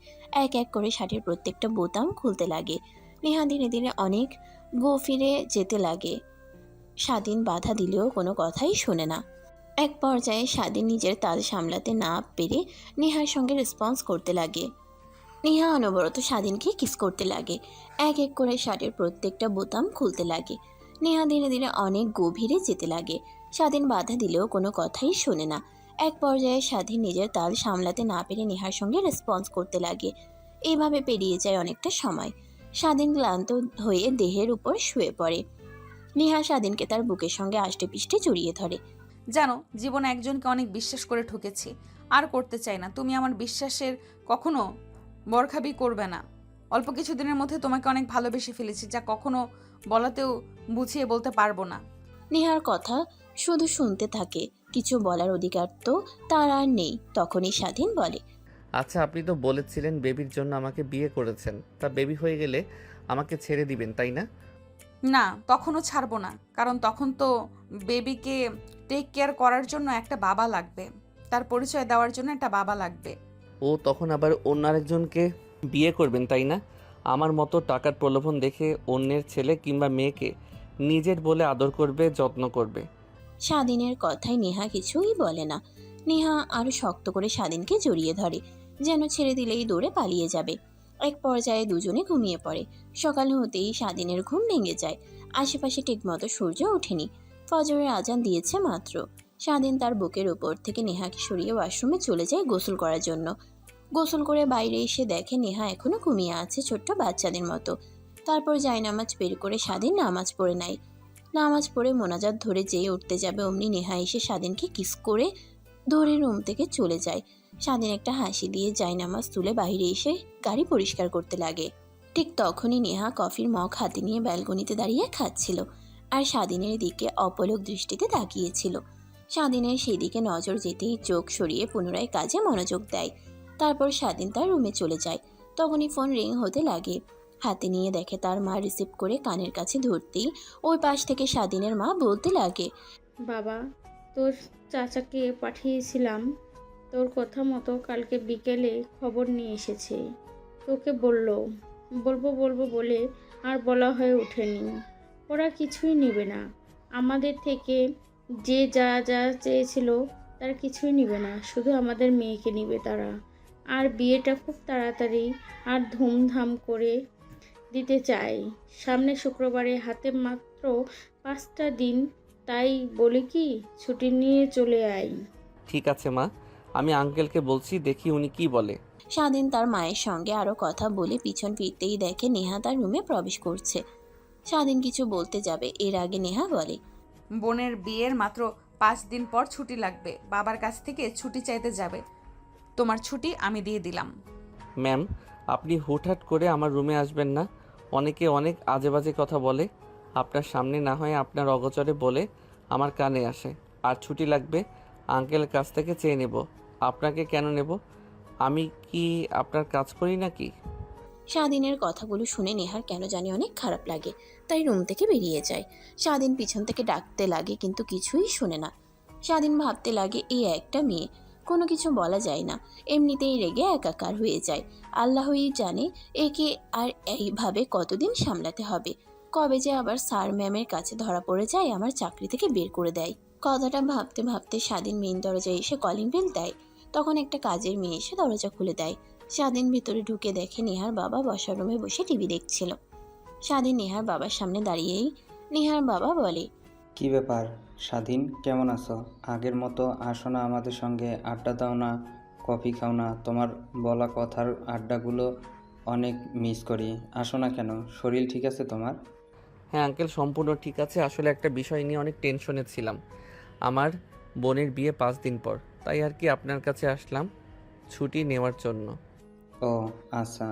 এক এক করে শার্টের প্রত্যেকটা বোতাম খুলতে লাগে। নেহা ধীরে ধীরে অনেক গভীরে যেতে লাগে। স্বাধীন বাধা দিলেও কোনো কথাই শোনে না। এক পর্যায়ে স্বাধীন নিজের তাল সামলাতে না পেরে নেহার সঙ্গে রেসপন্স করতে লাগে। নেহা অনবরত স্বাধীনকে কিস করতে লাগে, এক এক করে শার্টের প্রত্যেকটা বোতাম খুলতে লাগে। নেহা ধীরে ধীরে অনেক গভীরে যেতে লাগে। স্বাধীন বাধা দিলেও কোনো কথাই শোনে না। এক পর্যায়ে স্বাধীন নিজের তাল সামলাতে না পেরে নেহার সঙ্গে রেসপন্স করতে লাগে। এইভাবে পেরিয়ে যায় অনেকটা সময়। স্বাধীন ক্লান্ত হয়ে দেহের উপর শুয়ে পড়ে। নেহা স্বাধীনকে তার বুকের সঙ্গে আষ্টে পিষ্টে জড়িয়ে ধরে। জানো, জীবনে একজনকে অনেক বিশ্বাস করে ঠকেছি, আর করতে চাই না। তুমি আমার বিশ্বাসের কখনো বরখাবি করবে না। অল্প কিছুদিনের মধ্যে তোমাকে অনেক ভালোবেসে ফেলেছি, যা কখনো বলাতেও বুঝিয়ে বলতে পারবো না। নেহার কথা শুধু শুনতে থাকে, কিছু বলার অধিকার তো তার আর নেই। তখনই স্বাধীন বলে, আচ্ছা, আপনি তো বলেছিলেন বেবির জন্য আমাকে বিয়ে করেছেন, তা বেবি হয়ে গেলে আমাকে ছেড়ে দিবেন, তাই না? না, তখনও ছাড়বো না, কারণ তখন তো বেবিকে টেক কেয়ার করার জন্য একটা বাবা লাগবে, তার পরিচয় দেওয়ার জন্য একটা বাবা লাগবে। ও তখন আবার অন্য আরেকজনকে বিয়ে করবেন, তাই না? আমার মতো টাকার প্রলোভন দেখে অন্যের ছেলে কিংবা মেয়েকে নিজের বলে আদর করবে, যত্ন করবে। স্বাধীনের কথায় নেহা কিছুই বলে না। নেহা আরো শক্ত করে স্বাধীনকে জড়িয়ে ধরে, যেন ছেড়ে দিলেই দৌড়ে পালিয়ে যাবে। এক পর্যায়ে দুজনে ঘুমিয়ে পড়ে। সকাল হতেই স্বাধীনের ঘুম ভেঙে যায়। আশেপাশে ঠিকমতো সূর্য ওঠেনি, ফজরের আজান দিয়েছে মাত্র। স্বাধীন তার বুকের উপর থেকে নেহাকে সরিয়ে ওয়াশরুমে চলে যায় গোসল করার জন্য। গোসল করে বাইরে এসে দেখে নেহা এখনো ঘুমিয়ে আছে ছোট্ট বাচ্চাদের মতো। তারপর জায়নামাজ বের করে স্বাধীন নামাজ পড়ে নেয়। নামাজ পড়ে মোনাজাত ধরে যেই উঠতে যাবে অমনি নেহা এসে স্বাধীনকে কিস করে ধরে রুম থেকে চলে যায়। স্বাধীন একটা হাসি দিয়ে জায়নামাজ তুলে বাইরে এসে গাড়ি পরিষ্কার করতে লাগে। ঠিক তখনই নেহা কফির মগ হাতে নিয়ে ব্যালকনিতে দাঁড়িয়ে খাচ্ছিল, আর স্বাধীনের দিকে অপলক দৃষ্টিতে তাকিয়েছিল। স্বাধীনের সেই দিকে নজর যেতেই চোখ সরিয়ে পুনরায় কাজে মনোযোগ দেয়। তারপর স্বাধীন তার রুমে চলে যায়। তখনই ফোন রিং হতে লাগে। হাতে নিয়ে দেখে তার মা রিসিভ করে কানের কাছে ধরতেই ওই পাশ থেকে স্বাধীনের মা বলতে লাগে, বাবা, তোর চাচাকে পাঠিয়েছিলাম, তোর কথা মতো কালকে বিকেলে খবর নিয়ে এসেছে। তোকে বলবো বলে আর বলা হয়ে ওঠেনি। ওরা কিছুই নেবে না আমাদের থেকে, যে যা যা চেয়েছিল তার কিছুই নেবে না, শুধু আমাদের মেয়েকে নেবে তারা। আর বিয়েটা খুব তাড়াতাড়ি আর ধুমধাম করে দিতে চাই। সামনে শুক্রবারে হাতে মাত্র 5টা দিন, তাই বলি কি ছুটি নিয়ে চলে আয়। ঠিক আছে মা, আমি আঙ্কেলকে বলছি, দেখি উনি কি বলে। স্বাধীন তার মায়ের সঙ্গে আরো কথা বলে পিছন ফিরতেই দেখে নেহা তার রুমে প্রবেশ করছে। স্বাধীন কিছু বলতে যাবে, এর আগে নেহা বলে, বোনের বিয়ের মাত্র 5 দিন পর ছুটি লাগবে, বাবার কাছ থেকে ছুটি চাইতে যাবে। তোমার ছুটি আমি দিয়ে দিলাম। ম্যাম, আপনি হুটহাট করে আমার রুমে আসবেন না। অনেকে অনেক আজে বাজে কথা বলে, আপনার সামনে না হয় আপনার অগোচরে বলে আমার কানে আসে। আর ছুটি লাগবে আঙ্কেলের কাছ থেকে চেয়ে নেব। আপনাকে কেন নেব? আমি কি আপনার কাজ করি নাকি? স্বাধীনের কথাগুলো শুনে নেহার কেন জানি অনেক খারাপ লাগে, তাই রুম থেকে বেরিয়ে যায়। স্বাধীন পিছন থেকে ডাকতে লাগে, কিন্তু কিছুই শোনে না। স্বাধীন ভাবতে লাগে, এই একটা মেয়ে, কোনো কিছু বলা যায় না, এমনিতেই রেগে একাকার হয়ে যায়। আল্লাহই জানে একে আর এইভাবে কতদিন সামলাতে হবে। কবে যে আবার স্যার ম্যামের কাছে ধরা পড়ে যায়, আমার চাকরি থেকে বের করে দেয়। কথাটা ভাবতে ভাবতে স্বাধীন মেইন দরজায় এসে কলিং বেল দেয়। তখন একটা কাজের মেয়ে এসে দরজা খুলে দেয়। স্বাধীন ভিতরে ঢুকে দেখে নেহার বাবা বসার রুমে বসে টিভি দেখছিল। স্বাধীন নেহার বাবার সামনে দাঁড়িয়েই নেহার বাবা বলে, কি ব্যাপার স্বাধীন, কেমন আছো? আগের মতো আসো না আমাদের সঙ্গে, আড্ডা দাও না, কফি খাও না? তোমার বলা কথার আড্ডাগুলো অনেক মিস করি। আসো না কেন? শরীর ঠিক আছে তোমার? হ্যাঁ আঙ্কেল, সম্পূর্ণ ঠিক আছে। আসলে একটা বিষয় নিয়ে অনেক টেনশনে ছিলাম। আমার বোনের বিয়ে 5 দিন পর, তাই আর কি আপনার কাছে আসলাম ছুটি নেওয়ার জন্য। ও আচ্ছা,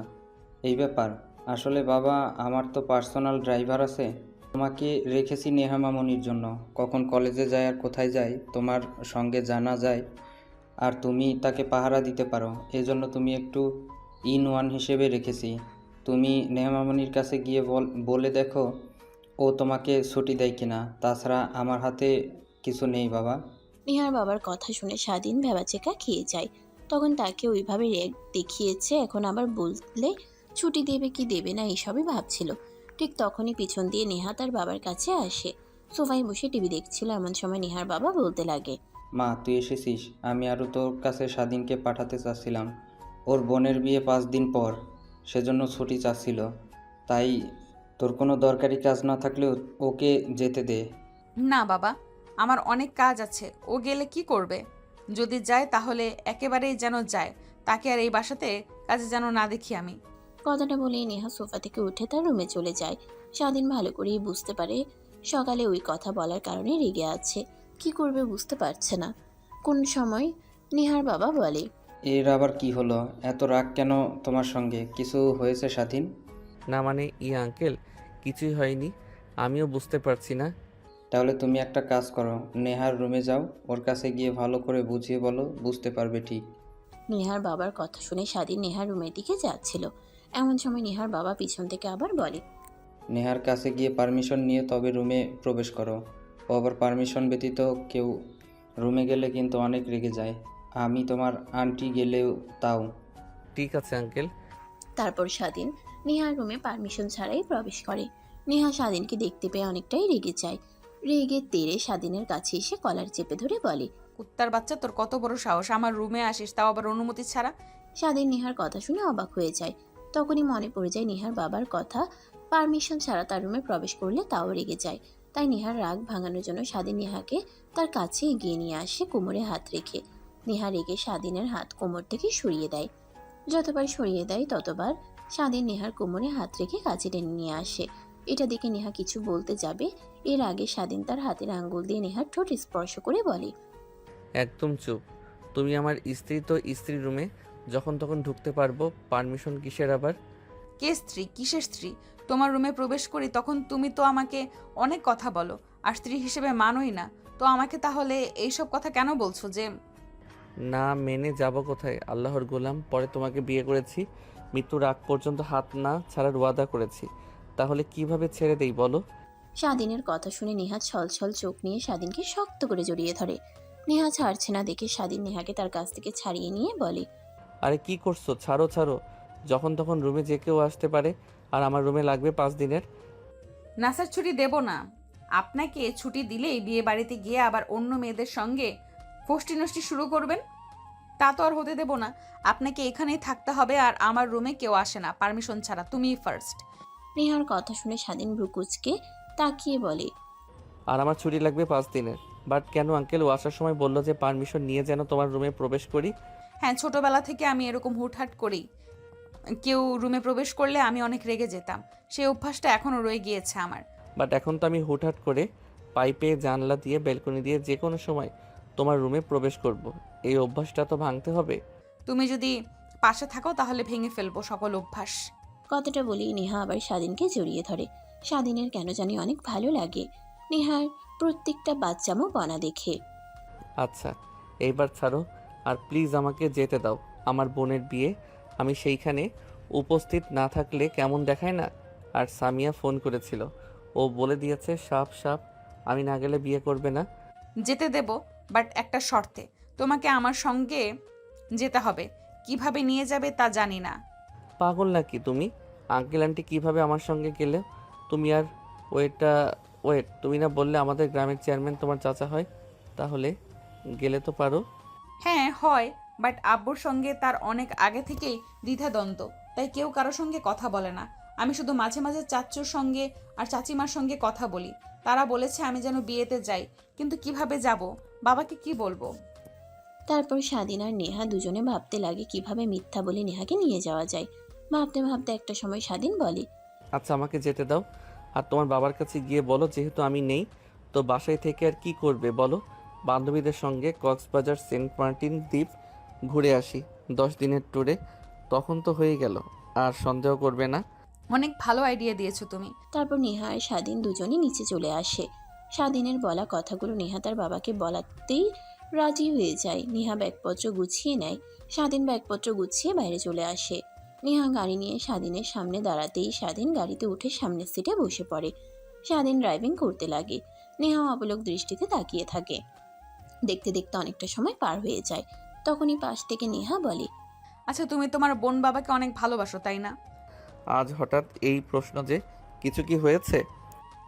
এই ব্যাপার। আসলে বাবা, আমার তো পার্সোনাল ড্রাইভার আছে। তোমাকে রেখেছি নেহা মামনির জন্য। কখন কলেজে যায় আর কোথায় যায় তোমার সঙ্গে জানা যায়, আর তুমি তাকে পাহারা দিতে পারো। এজন্য তুমি একটু ইন ওয়ান হিসেবে রেখেছি। তুমি নেহা মামনির কাছে গিয়ে বলে দেখো ও তোমাকে ছুটি দেয় কিনা। তাছাড়া আমার হাতে কিছু নেই বাবা। নেহার বাবার কথা শুনে স্বাধীন ভ্যাবাচেকা খেয়ে যায়। তখন তাকে ওইভাবে রেগ দেখিয়েছে, এখন আবার বললে ছুটি দেবে কি দেবে না এইসবই ভাবছিল। ঠিক তখনই পিছন দিয়ে নেহা তার বাবার কাছে আসে। সোফায় বসে টিভি দেখছিল, এমন সময় নেহার বাবা বলতে লাগে, মা, তুই এসেছিস। আমি আরও তোর কাছে স্বাধীনকে পাঠাতে চাচ্ছিলাম। ওর বোনের বিয়ে 5 দিন পর, সেজন্য ছুটি চাচ্ছিল। তাই তোর কোনো দরকারি কাজ না থাকলেও ওকে যেতে দে। না বাবা, আমার অনেক কাজ আছে। ও গেলে কি করবে? যদি যায় তাহলে একেবারেই যেন যায়, তাকে আর এই বাসাতে কাজে যেন না দেখি আমি। কথাটা বলেই নেহা সোফা থেকে উঠে তার রুমে চলে যায়। স্বাধীন ভালো করেই বুঝতে পারে সকালে ওই কথা বলার কারণে রেগে আছে, কি করবে বুঝতে পারছে না। কোন সময় নেহার বাবা বলে, এর আবার কি হলো? এত রাগ কেন তোমার সঙ্গে? কিছু হয়েছে স্বাধীন? না মানে আঙ্কেল, কিছুই হয়নি। আমিও বুঝতে পারছি না। তাহলে তুমি একটা কাজ করো, নেহার রুমে যাও, ওর কাছে গিয়ে ভালো করে বুঝিয়ে বলো, বুঝতে পারবে ঠিক। নেহার বাবার কথা শুনে স্বাধীন নেহার রুমের দিকে যাচ্ছিল। এমন সময় নেহার বাবা পিছন থেকে আবার বলে, নেহার কাছে গিয়ে পারমিশন নিয়ে তবে রুমে প্রবেশ করো। ও আবার পারমিশন ব্যতীত কেউ রুমে গেলে কিন্তু অনেক রেগে যায়। আমি তোমার আন্টি গেলেও তাও। ঠিক আছে আঙ্কেল। তারপর স্বাধীন নেহার রুমে পারমিশন ছাড়াই প্রবেশ করে। নেহা স্বাধীনকে দেখতে পেয়ে অনেকটাই রেগে যায়। রেগে তেড়ে স্বাধীনের কাছে এসে কলার চেপে ধরে বলে, কুত্তার বাচ্চা, তোর কত বড় সাহস আমার রুমে আসিস, তাও আবার অনুমতি ছাড়া? স্বাধীন নেহার কথা শুনে অবাক হয়ে যায়। তখনই মনে পড়ে যায় নেহার বাবার কথা, পারমিশন ছাড়া তার রুমে প্রবেশ করলে তাও রেগে যায়। তাই নেহার রাগ ভাঙানোর জন্য স্বাধীন নেহাকে তার কাছে এগিয়ে নিয়ে আসে কোমরে হাত রেখে। নেহা রেগে স্বাধীনের হাত কোমর থেকে সরিয়ে দেয়। যতবার সরিয়ে দেয় ততবার স্বাধীন নেহার কোমরে হাত রেখে কাছে টেনে নিয়ে আসে। এটা দেখে নেহা কিছু বলতে যাবে, এর আগে স্বাধীন তার হাতের আঙ্গুল দিয়ে নেহার ঠোঁট স্পর্শ করে বলে, একদম চুপ। তুমি আমার স্ত্রী, তো স্ত্রীর রুমে যখন তখন ঢুকতে পারবো, পারমিশন কিসের আবার? কে স্ত্রী? কিসের স্ত্রী? তোমার রুমে প্রবেশ করি তখন তুমি তো আমাকে অনেক কথা বলো, আর স্ত্রী হিসেবে মানোই না। তো আমাকে তাহলে এইসব কথা কেন বলছো যে? না মেনে যাব কোথায়? আল্লাহর গোলাম, পরে তোমাকে বিয়ে করেছি, মৃত্যুর আগ পর্যন্ত হাত না ছাড়ার ওয়াদা করেছি। তাহলে কিভাবে ছেড়ে দেই বলো? স্বাধীনের কথা শুনে নেহা ছলছল চোখ নিয়ে স্বাধীনকে শক্ত করে জড়িয়ে ধরে। নেহা ছাড়ছে না দেখে স্বাধীন নেহাকে তার কাছ থেকে ছাড়িয়ে নিয়ে বলে, আরে কি করছো? ছাড়ো ছাড়ো। যখন তখন রুমে যে কেউ আসতে পারে, আর আমার রুমে লাগবে 5 দিনের। নাসার ছুটি দেব না। আপনাকে ছুটি দিলেই বিয়ে বাড়িতে গিয়ে আবার অন্য মেয়েদের সঙ্গে ফষ্টি নষ্টি শুরু করবেন। তা তো আর হতে দেব না। আপনাকে এখানেই থাকতে হবে, আর আমার রুমে কেউ আসে না পারমিশন ছাড়া, তুমিই ফার্স্ট। নেহার কথা শুনে স্বাধীন ভ্রুকুচকে তাকিয়ে বলে, আর আমার ছুটি লাগবে 5 দিনের। বাট কেন আঙ্কেল? ও আসার সময় বললো যে পারমিশন নিয়ে যেন তোমার রুমে প্রবেশ করি। হ্যাঁ, ছোটবেলা থেকে আমি এরকম হুটহাট করি। কেউ রুমে প্রবেশ করলে আমি অনেক রেগে যেতাম। সেই অভ্যাসটা এখনও রয়ে গিয়েছে আমার। বাট এখন তো আমি হুটহাট করে পাইপে, জানলা দিয়ে, ব্যালকনি দিয়ে যে কোনো সময় তোমার রুমে প্রবেশ করব। এই অভ্যাসটা তো ভাঙতে হবে। তুমি যদি পাশে থাকো তাহলে ভেঙে ফেলবো সকল অভ্যাস। কথাটা বলেই নেহা আবার স্বাধীনকে জড়িয়ে ধরে। স্বাধীনের কেন জানি অনেক ভালো লাগে নেহার প্রত্যেকটা বাচ্চামো বনা দেখে। আচ্ছা, এইবার ছাড়ো, আর প্লিজ আমাকে যেতে দাও। আমার বোনের বিয়ে, আমি সেইখানে উপস্থিত না থাকলে কেমন দেখায় না? আর সামিয়া ফোন করেছিল, ও বলে দিয়েছে সাপ সাপ আমি না গেলে বিয়ে করবে না। যেতে দেব, বাট একটা শর্তে। তোমাকে আমার সঙ্গে যেতে হবে। কিভাবে নিয়ে যাবে তা জানি না। পাগল নাকি তুমি? আঙ্কেল আন্টি কিভাবে আমার সঙ্গে গেলে? তুমি আর ওয়েট, তুমি না বললে আমাদের গ্রামের চেয়ারম্যান তোমার চাচা হয়? তাহলে গেলে তো পারো। হ্যাঁ হয়, বাট আব্বুর সঙ্গে তার অনেক আগে থেকেই দ্বিধাদ্বন্দ্ব, তাই কেউ কারোর সঙ্গে কথা বলে না। আমি শুধু মাঝে মাঝে চাচ্চুর সঙ্গে আর চাচিমার সঙ্গে কথা বলি। তারা বলেছে আমি যেন বিয়েতে যাই, কিন্তু কিভাবে যাব? বাবাকে কি বলবো? তারপর স্বাধীন আর নেহা দুজনে ভাবতে লাগে কিভাবে মিথ্যা বলে নেহাকে নিয়ে যাওয়া যায়। ভাবতে ভাবতে একটা সময় স্বাধীন বলে, আচ্ছা আমাকে যেতে দাও। আর তোমার বাবার কাছে গিয়ে বলো যেহেতু আমি নেই, তো বাসায় থেকে আর কি করবে বলো? বান্ধবীদের সঙ্গে কক্সবাজার, সেন্ট মার্টিন দ্বীপ ঘুরে আসি 10 দিনের ট্যুরে। তখন তো হয়ে গেল, আর সন্দেহ করবে না। অনেক ভালো আইডিয়া দিয়েছো তুমি। তারপর নেহা আর স্বাধীন দুজনে নিচে চলে আসে। স্বাধীনের বলা কথাগুলো নেহা তার বাবাকে বলাতেই রাজি হয়ে যায়। নেহা ব্যাগপত্র গুছিয়ে নেয়। স্বাধীন ব্যাগপত্র গুছিয়ে বাইরে চলে আসে। নেহা গাড়ি নিয়ে স্বাধীনের সামনে দাঁড়াতেই স্বাধীন গাড়িতে উঠে সামনের সিটে বসে পড়ে। স্বাধীন ড্রাইভিং করতে লাগে। নেহা অপলক দৃষ্টিতে তাকিয়ে থাকে। দেখতে দেখতে অনেকটা সময় পার হয়ে যায়। তখনই পাশ থেকে নেহা বলে, আচ্ছা, তুমি তোমার বোন বাবাকে অনেক ভালোবাসো, তাই না? আজ হঠাৎ এই প্রশ্ন যে, কিছু কি হয়েছে?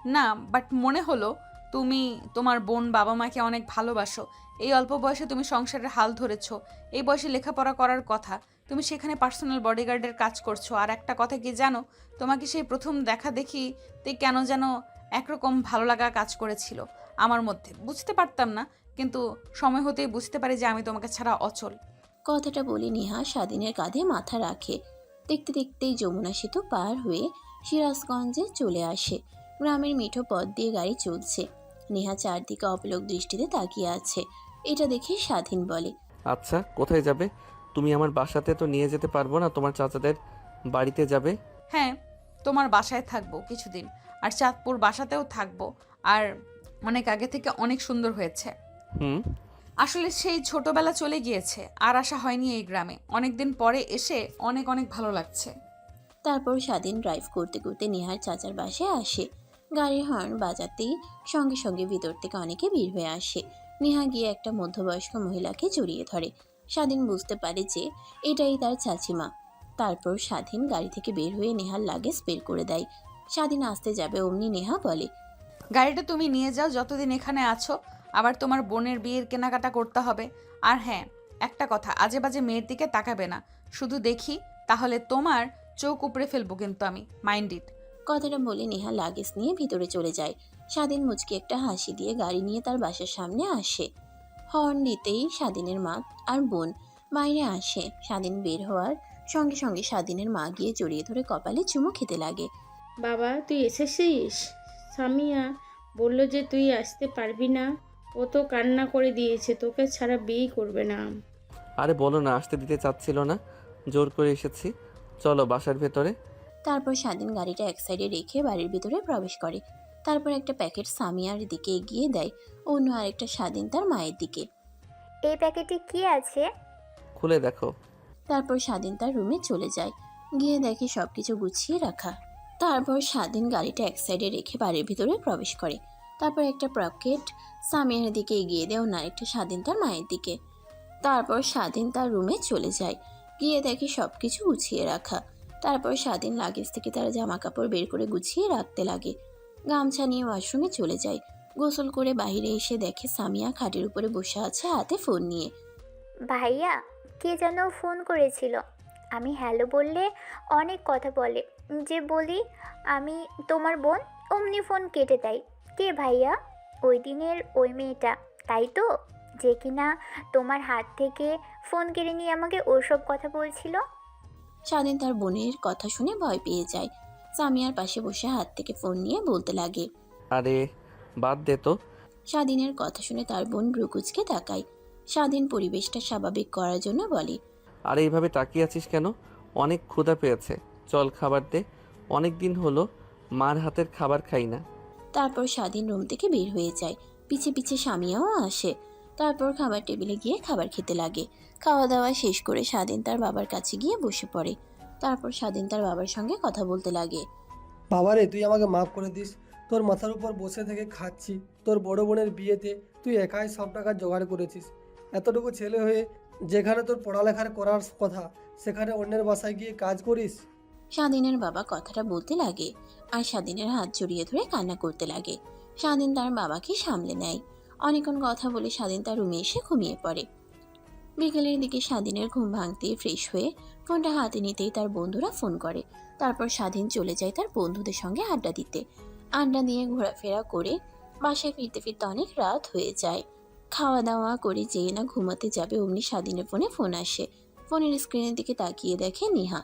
না, বাট মনে হলো তুমি তোমার বোন বাবা মাকে অনেক ভালোবাসো। এই অল্প বয়সে তুমি সংসারের হাল ধরেছো। এই বয়সে লেখাপড়া করার কথা, তুমি সেখানে পার্সোনাল বডিগার্ডের কাজ করছো। আর একটা কথা কি জানো, তোমাকে সেই প্রথম দেখা দেখিতে কেন যেন একরকম ভালো লাগা কাজ করেছিল আমার মধ্যে। বুঝতে পারতাম না, কিন্তু সময় হতেই বুঝতে পারি যে আমি তোমাকে ছাড়া অচল। কথাটা বলে নেহা স্বাধীনের কাঁধে মাথা রাখে। দেখতে দেখতেই যমুনা সেতু পার হয়ে সিরাজগঞ্জে চলে আসে। গ্রামের মিঠো পথ দিয়ে গাড়ি চলছে। নেহা চারদিকে অপলক দৃষ্টিতে তাকিয়ে আছে। এটা দেখে স্বাধীন বলে, আচ্ছা, কোথায় যাবে? তুমি আমার বাসাতে তো নিয়ে যেতে পারবো না, তোমার চাচাদের বাড়িতে যাবে? হ্যাঁ, তোমার বাসায় থাকবো কিছুদিন, আর চাঁদপুর বাসাতেও থাকবো। আর অনেক আগে থেকে অনেক সুন্দর হয়েছে। হুম। আসলে সেই ছোটবেলা চলে গিয়েছে, আর আসা হয়নি এই গ্রামে। অনেকদিন পরে এসে অনেক অনেক ভালো লাগছে। তারপর স্বাধীন ড্রাইভ করতে করতে নেহার চাচার বাসায় আসে। গাড়ির হর্ন বাজাতেই সঙ্গে সঙ্গে ভিতর থেকে অনেকে বের হয়ে আসে। নেহা গিয়ে একটা মধ্যবয়স্ক মহিলাকে জড়িয়ে ধরে। স্বাধীন বুঝতে পারে যে এটাই তার চাচিমা। তারপর স্বাধীন গাড়ি থেকে বের হয়ে নেহার লাগেজ বের করে দেয়। স্বাধীন আসতে যাবে অমনি নেহা বলে, গাড়িটা তুমি নিয়ে যাও যতদিন এখানে আছো। আবার তোমার বোনের বিয়ের কেনাকাটা করতে হবে। আর হ্যাঁ, একটা কথা, আজে বাজে মেয়ের দিকে তাকাবে না। শুধু দেখি তাহলে তোমার চোখ উপড়ে ফেলবো কিন্তু আমি, মাইন্ড ইট। কথাটা বলে নেহা লাগেজ নিয়ে ভিতরে চলে যায়। স্বাধীন মুচকি একটা হাসি দিয়ে গাড়ি নিয়ে তার বাসার সামনে আসে। হর্ন দিতেই স্বাধীনের মা আর বোন বাইরে আসে। স্বাধীন বের হওয়ার সঙ্গে সঙ্গে স্বাধীনের মা গিয়ে জড়িয়ে ধরে কপালে চুমু খেতে লাগে। বাবা, তুই এসেছিস? সামিয়া বলল যে তুই আসতে পারবি না। ও তো কান্না করে দিয়েছে, তোকে ছাড়া বিয়েই করবে না। আরে বলো না, আসতে দিতে চাচ্ছিল না, জোর করে এসেছি। চলো বাসার ভেতরে। তারপর স্বাধীন গাড়িটা এক সাইডে রেখে বাড়ির ভিতরে প্রবেশ করে। তারপর একটা প্যাকেট সামিয়ার দিকে এগিয়ে দেয়, অন্য আরেকটা স্বাধীন তার মায়ের দিকে। এই প্যাকেটে কি আছে? খুলে দেখো। তারপর স্বাধীন তার রুমে চলে যায়। গিয়ে দেখে সবকিছু গুছিয়ে রাখা। তারপর স্বাধীন গাড়িটা এক সাইডে রেখে বাড়ির ভিতরে প্রবেশ করে। তারপর একটা প্যাকেট সামিয়ার দিকে এগিয়ে দেয়, অন্য আরেকটা স্বাধীন তার মায়ের দিকে। তারপর স্বাধীন তার রুমে চলে যায়। গিয়ে দেখে সবকিছু গুছিয়ে রাখা। তারপর স্বাধীন লাগেজ থেকে তার জামা কাপড় বের করে গুছিয়ে রাখতে লাগে। গামছা নিয়ে ওয়াশরুমে চলে যায়। গোসল করে বাইরে এসে দেখে সামিয়া খাটের উপরে বসে আছে, হাতে ফোন নিয়ে। ভাইয়া, কে যেন ফোন করেছিল। আমি হ্যালো বললে অনেক কথা বলে। যে বলি আমি তোমার বোন, অমনি ফোন কেটে দেয়। কে ভাইয়া? ওই দিনের ওই মেয়েটা, তাই তো? যে কিনা তোমার হাত থেকে ফোন কেড়ে নিয়ে আমাকে ওসব কথা বলছিল। স্বাধীন তার বোনের কথা শুনে ভয় পেয়ে যায়। সামিয়ার পাশে বসে হাত থেকে ফোন নিয়ে বলতে লাগে। আরে বাদ দে তো। স্বাধীনের কথা শুনে তার বোন ব্রুকুচকে তাকায়। স্বাধীন পরিবেশটা স্বাভাবিক করার জন্য বলে, আর এইভাবে তাকিয়ে আছিস কেন? অনেক ক্ষুধা পেয়েছে, চল খাবার দে। অনেক দিন হলো মার হাতের খাবার খাই না। তারপর স্বাধীন রুম থেকে বের হয়ে যায়। পিছে পিছে স্বামীও আসে। তারপর খাবার টেবিলে গিয়ে খাবার খেতে লাগে। খাওয়া দাওয়া শেষ করে স্বাধীন তার বাবার কাছে গিয়ে বসে পড়ে। তারপর স্বাধীন তার বাবার সঙ্গে কথা বলতে লাগে। বাবারে, তুই আমাকে মাফ করে দিস। তোর মাথার উপর বসে থেকে খাচ্ছি। তোর বড় বোনের বিয়েতে তুই একাই সব টাকা জোগাড় করেছিস। এতটুকু ছেলে হয়ে যেখানে তোর পড়ালেখার করার কথা, সেখানে অন্যের বাসায় গিয়ে কাজ করিস। স্বাধীনের বাবা কথাটা বলতে লাগে আর স্বাধীনের হাত জড়িয়ে ধরে কান্না করতে লাগে। স্বাধীন তার বাবাকে সামলে নেয়। অনেকক্ষণ কথা বলে স্বাধীন তার রুমে এসে ঘুমিয়ে পড়ে। বিকেলের দিকে স্বাধীনের ঘুম ভাঙতেই ফ্রেশ হয়ে ফোনটা হাতে নিতেই তার বন্ধুরা ফোন করে। তারপর স্বাধীন চলে যায় তার বন্ধুদের সঙ্গে আড্ডা দিতে। আড্ডা দিয়ে ঘোরাফেরা করে বাসায় ফিরতে ফিরতে অনেক রাত হয়ে যায়। খাওয়া দাওয়া করে যেয়ে না ঘুমাতে যাবে অমনি স্বাধীনের ফোনে ফোন আসে। ফোনের স্ক্রিনের দিকে তাকিয়ে দেখে নেহা।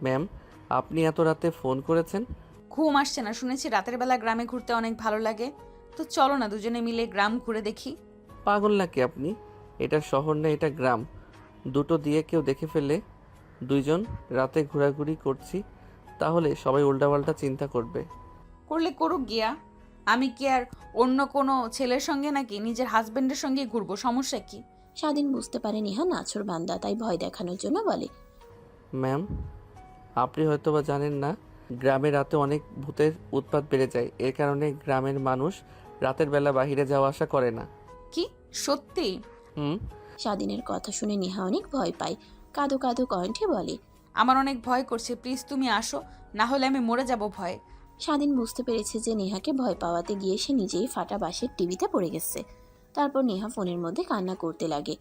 ম্যাম, আপনি এত রাতে ফোন করেছেন? ঘুম আসছে না, শুনেছি রাতের বেলা গ্রামে ঘুরতে অনেক ভালো লাগে। তো চলো না দুজনে মিলে গ্রাম ঘুরে দেখি। পাগল নাকি আপনি? এটা শহর না, এটা গ্রাম। দুটো দিয়ে কেউ দেখে ফেললে দুইজন রাতে ঘোরাঘুরি করছি, তাহলে সবাই উল্টাপাল্টা চিন্তা করবে। করলে করুক গিয়া, আমি কি আর অন্য কোনো ছেলের সঙ্গে নাকি নিজের হাজবেন্ডের সঙ্গে ঘুরবো? সমস্যা কি? স্বাধীন বুঝতে পারে নেহা নাছর বান্দা, তাই ভয় দেখানোর জন্য বলে, ম্যাম, আপনি হয়তোবা জানেন না, গ্রামে রাতে অনেক ভূতের উৎপাত বেড়ে যায়। এর কারণে গ্রামের মানুষ রাতের বেলা বাইরে যাওয়া আসা করে না। কি সত্যি? হুম। স্বাধীনের কথা শুনে নেহা অনেক ভয় পায়, কাঁদো কাঁদো কণ্ঠে বলে। আমার অনেক ভয় করছে, প্লিজ তুমি আসো, না হলে আমি মরে যাব ভয়ে। স্বাধীন বুঝতে পেরেছে যে নেহাকে ভয় পাওয়াতে গিয়ে সে নিজেই ফাটা বাঁশের টিভিতে পড়ে গেছে। তারপর নেহা ফোনের মধ্যে কান্না করতে লাগে,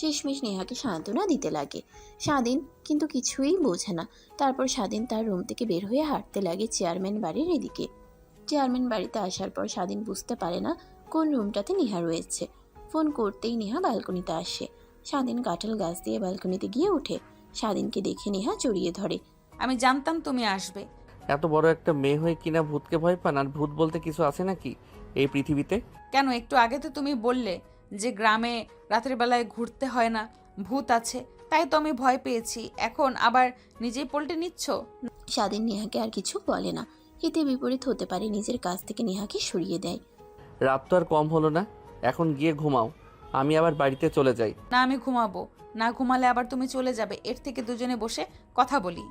শেষমেশ নেহাকে সান্ত্বনা দিতে লাগে। স্বাধীন কিন্তু কিছুই বোঝে না। তারপর স্বাধীন তার রুম থেকে বের হয়ে হাঁটতে লাগে চেয়ারম্যান বাড়ির এদিকে। চেয়ারম্যান বাড়িতে আসার পর স্বাধীন বুঝতে পারে না কোন রুমটাতে নেহা রয়েছে। ফোন করতেই নেহা ব্যালকনিতে আসে। স্বাধীন কাঁঠাল গাছ দিয়ে ব্যালকনিতে গিয়ে ওঠে। স্বাধীনকে দেখে নেহা জড়িয়ে ধরে। আমি জানতাম তুমি আসবে। এত বড় একটা মেয়ে হয়ে কিনা ভূতকে ভয় পান? আর ভূত বলতে কিছু আছে নাকি এই পৃথিবীতে? কেন, একটু আগে তো তুমি বললে যে গ্রামে রাতের বেলায় ঘুরতে হয় না, ভূত আছে, তাই তো আমি ভয় পেয়েছি। এখন আবার নিজেই পল্টে নিচ্ছ। স্বাধীন নেহাকে আর কিছু বলে না। হিতে বিপরীত হতে পারে নিজের কাছ থেকে নেহাকে সরিয়ে দেয়। রাত তো আর কম হলো না, এখন গিয়ে ঘুমাও, আমি আবার বাড়িতে চলে যাই। না, আমি ঘুমাবো না, ঘুমালে আবার তুমি চলে যাবে। এর থেকে দুজনে বসে কথা বলি।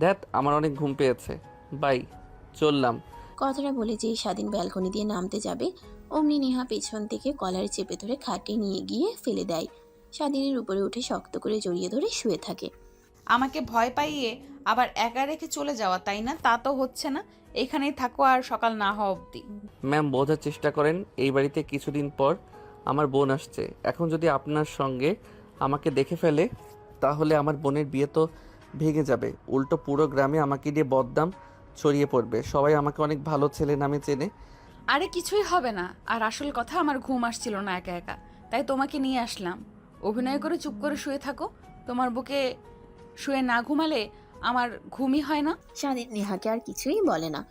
ধ্যাত, আমার অনেক ঘুম পেয়েছে, বাই, চললাম। কথাটা বলে যেই স্বাধীন ব্যালকনি দিয়ে নামতে যাবে, অমনি নেহা পেছন থেকে কলার চেপে ধরে খাটে নিয়ে গিয়ে ফেলে দেয়। স্বাধীনের উপরে উঠে শক্ত করে জড়িয়ে ধরে শুয়ে থাকে। আমাকে ভয় পাইয়ে আবার একা রেখে চলে যাওয়া, তাই না? তা তো হচ্ছে না। এখানেই থাকো আর সকাল না হওয়া অবধি। ম্যাম, বোঝার চেষ্টা করেন, এই বাড়িতে কিছুদিন পর আমার বোন আসছে। এখন যদি আপনার সঙ্গে আমাকে দেখে ফেলে, তাহলে আমার বোনের বিয়ে তো ভেঙে যাবে। উল্টো পুরো গ্রামে আমাকে দিয়ে বদনাম ছড়িয়ে পড়বে, সবাই আমাকে অনেক ভালো ছেলে নামে চেনে। আরে কিছুই হবে না। আর আসল কথা, আমার ঘুম আসছিল না একা একা, তাই তোমাকে নিয়ে আসলাম। অভিনয় করে চুপ করে শুয়ে থাকো। তোমার বুকে শুয়ে না ঘুমালে আমার ঘুমই হয় না। স্বাধীন নেহাকে আর কিছুই বলে না।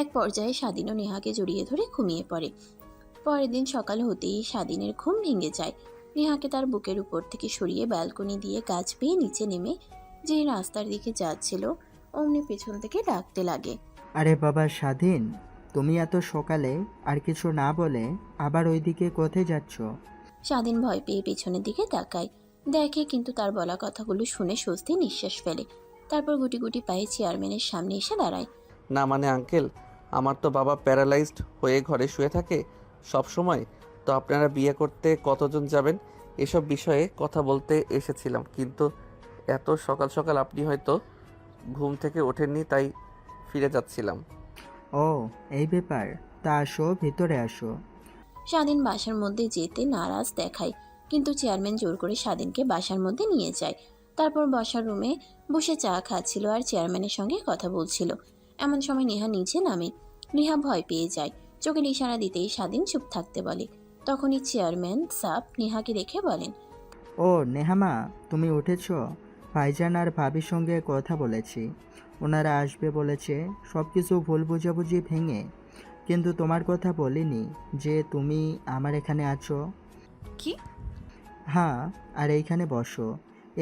এক পর্যায়ে স্বাধীনও নেহাকে জড়িয়ে ধরে ঘুমিয়ে পড়ে। পরের দিন সকাল হতেই স্বাধীনের ঘুম ভেঙে যায়। নেহাকে তার বুকের উপর থেকে সরিয়ে ব্যালকনি দিয়ে গাছ পেয়ে নিচে নেমে যে রাস্তার দিকে যাচ্ছিল, অমনি পেছন থেকে ডাকতে লাগে। আরে বাবা স্বাধীন, তুমি এত সকালে আর কিছু না বলে আবার ওইদিকে কোথায় যাচ্ছ? স্বাধীন ভয় পেয়ে পেছনের দিকে তাকায়, দেখে কিন্তু তার বলা কথাগুলো শুনে স্বস্তি নিঃশ্বাস ফেলে। তারপর গুটি গুটি পায়ে চেয়ারম্যানের সামনে এসে দাঁড়ায়। না মানে আঙ্কেল, আমার তো বাবা প্যারালাইজড হয়ে ঘরে শুয়ে থাকে সব সময়। তো আপনারা বিয়ে করতে কতজন যাবেন, এসব বিষয়ে কথা বলতে এসেছিলাম। কিন্তু এত সকাল সকাল আপনি হয়তো ঘুম থেকে ওঠেননি, তাই ফিরে যাচ্ছিলাম। ও এই ব্যাপার, তা আসো ভিতরে আসো। স্বাধীন বাসার মধ্যে যেতে নারাজ দেখায়, কিন্তু চেয়ারম্যান জোর করে স্বাধীনকে বাসার মধ্যে নিয়ে যায়। তারপর বসার রুমে বসে চা খাচ্ছিল আর চেয়ারম্যানের সঙ্গে কথা বলছিল। এমন সময় নেহা নিচে নামে। নেহা ভয় পেয়ে যায়, চোখের ইশারা দিতেই স্বাধীন চুপ থাকতে বলে। তখনই চেয়ারম্যান সাপ নেহাকে দেখে বলেন, ও নেহামা, তুমি উঠেছ? ভাইজান আর ভাবির সঙ্গে কথা বলেছি, ওনারা আসবে বলেছে। সব কিছু ভুল বোঝাবুঝি ভেঙে, কিন্তু তোমার কথা বলিনি যে তুমি আমার এখানে আছো। কি? হ্যাঁ, আর এইখানে বসো।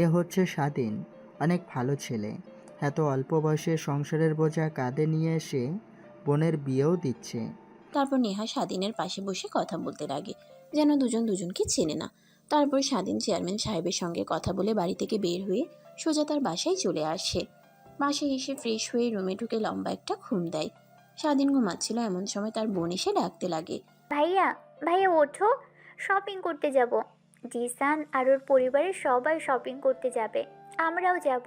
এ হচ্ছে স্বাধীন, অনেক ভালো ছেলে। এত অল্প বয়সে সংসারের বোঝা কাঁধে নিয়ে এসে বোনের বিয়েও দিচ্ছে। তারপর নেহা স্বাধীনের পাশে বসে কথা বলতে লাগে, যেন দুজন দুজনকে চেনে না। তারপর স্বাধীন চেয়ারম্যান সাহেবের সঙ্গে কথা বলে বাড়ি থেকে বের হয়ে সোজা তার বাসায় চলে আসে। বাসায় এসে ফ্রেশ হয়ে রুমে ঢুকে লম্বা একটা ঘুম দেয়। স্বাধীন ঘুমাচ্ছিল, এমন সময় তার বোন এসে ডাকতে লাগে। ভাইয়া, ভাইয়া ওঠো, শপিং করতে যাব। জিসান আর ওর পরিবারের সবাই শপিং করতে যাবে, আমরাও যাব,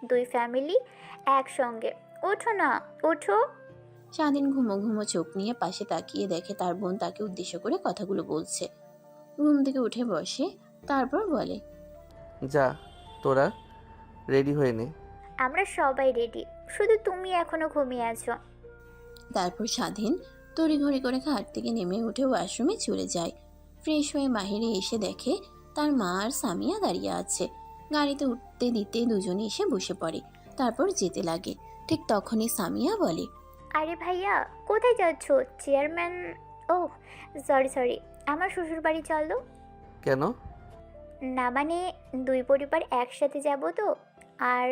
দুই ফ্যামিলি একসঙ্গে। ওঠো না, ওঠো। স্বাধীন ঘুমো ঘুমো চোখ নিয়ে পাশে তাকিয়ে দেখে তার বোন তাকে উদ্দেশ্য করে কথাগুলো বলছে। ঘুম থেকে উঠে বসে, তারপর বলে, যা, তোরা রেডি হয়ে নে। আমরা সবাই রেডি, শুধু তুমি এখনো ঘুমিয়ে আছো। তারপর স্বাধীন তড়িঘড়ি করে খাট থেকে নেমে উঠে ওয়াশরুমে চলে যায়। ফ্রেশ হয়ে বাইরে এসে দেখে তার মা আর সামিয়া দাঁড়িয়ে আছে। গাড়িতে উঠতে দিতে দুজনে এসে বসে পড়ে, তারপর যেতে লাগে। ঠিক তখনই সামিয়া বলে, আরে ভাইয়া, কোথায় যাচ্ছ? চেয়ারম্যান, ও সরি, আমার শ্বশুর বাড়ি চলো। কেন? না মানে দুই পরিবার একসাথে যাব তো, আর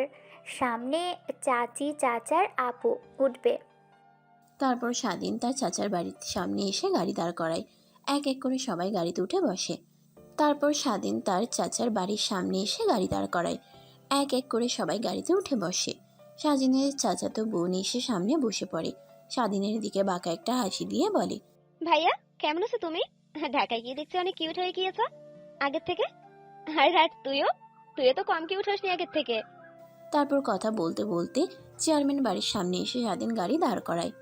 সামনে চাচি চাচার আপু উঠবে। তারপর স্বাধীন তার চাচার বাড়ির সামনে এসে গাড়ি দাঁড় করায়। এক এক করে সবাই গাড়িতে উঠে বসে। তারপর স্বাধীন তার চাচার বাড়ির সামনে এসে গাড়ি দাঁড় করায়। এক এক করে সবাই গাড়িতে উঠে বসে। স্বাধীনের চাচাতো বোন এসে সামনে বসে পড়ে। স্বাধীনের দিকে বাঁকা একটা হাসি দিয়ে বলে, ভাইয়া কেমন আছো তুমি? ঢাকায় গিয়ে দেখছি অনেক কিউট হয়ে গিয়েছো আগের থেকে। আর তুইও তুইও তো কম কিউট হসনি আগের থেকে। তারপর কথা বলতে বলতে চেয়ারম্যান বাড়ির সামনে এসে স্বাধীন গাড়ি দাঁড় করায়।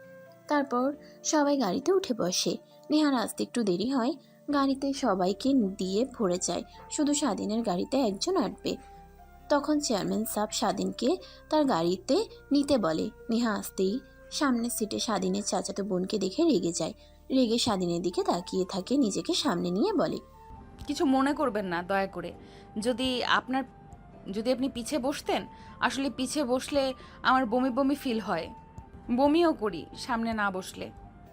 তারপর সবাই গাড়িতে উঠে বসে। নেহার আসতে একটু দেরি হয়। গাড়িতে সবাইকে দিয়ে ভরে যায়, শুধু স্বাধীনের গাড়িতে একজন আটবে। তখন চেয়ারম্যান সাহেব স্বাধীনকে তার গাড়িতে নিতে বলে। নেহা আসতেই সামনের সিটে স্বাধীনের চাচাতো বোনকে দেখে রেগে যায়। রেগে স্বাধীনের দিকে তাকিয়ে থাকে, নিজেকে সামনে নিয়ে বলে, কিছু মনে করবেন না দয়া করে। যদি আপনি পিছে বসতেন, আসলে পিছে বসলে আমার বমি বমি ফিল হয়, বমিও করি সামনে না বসলে।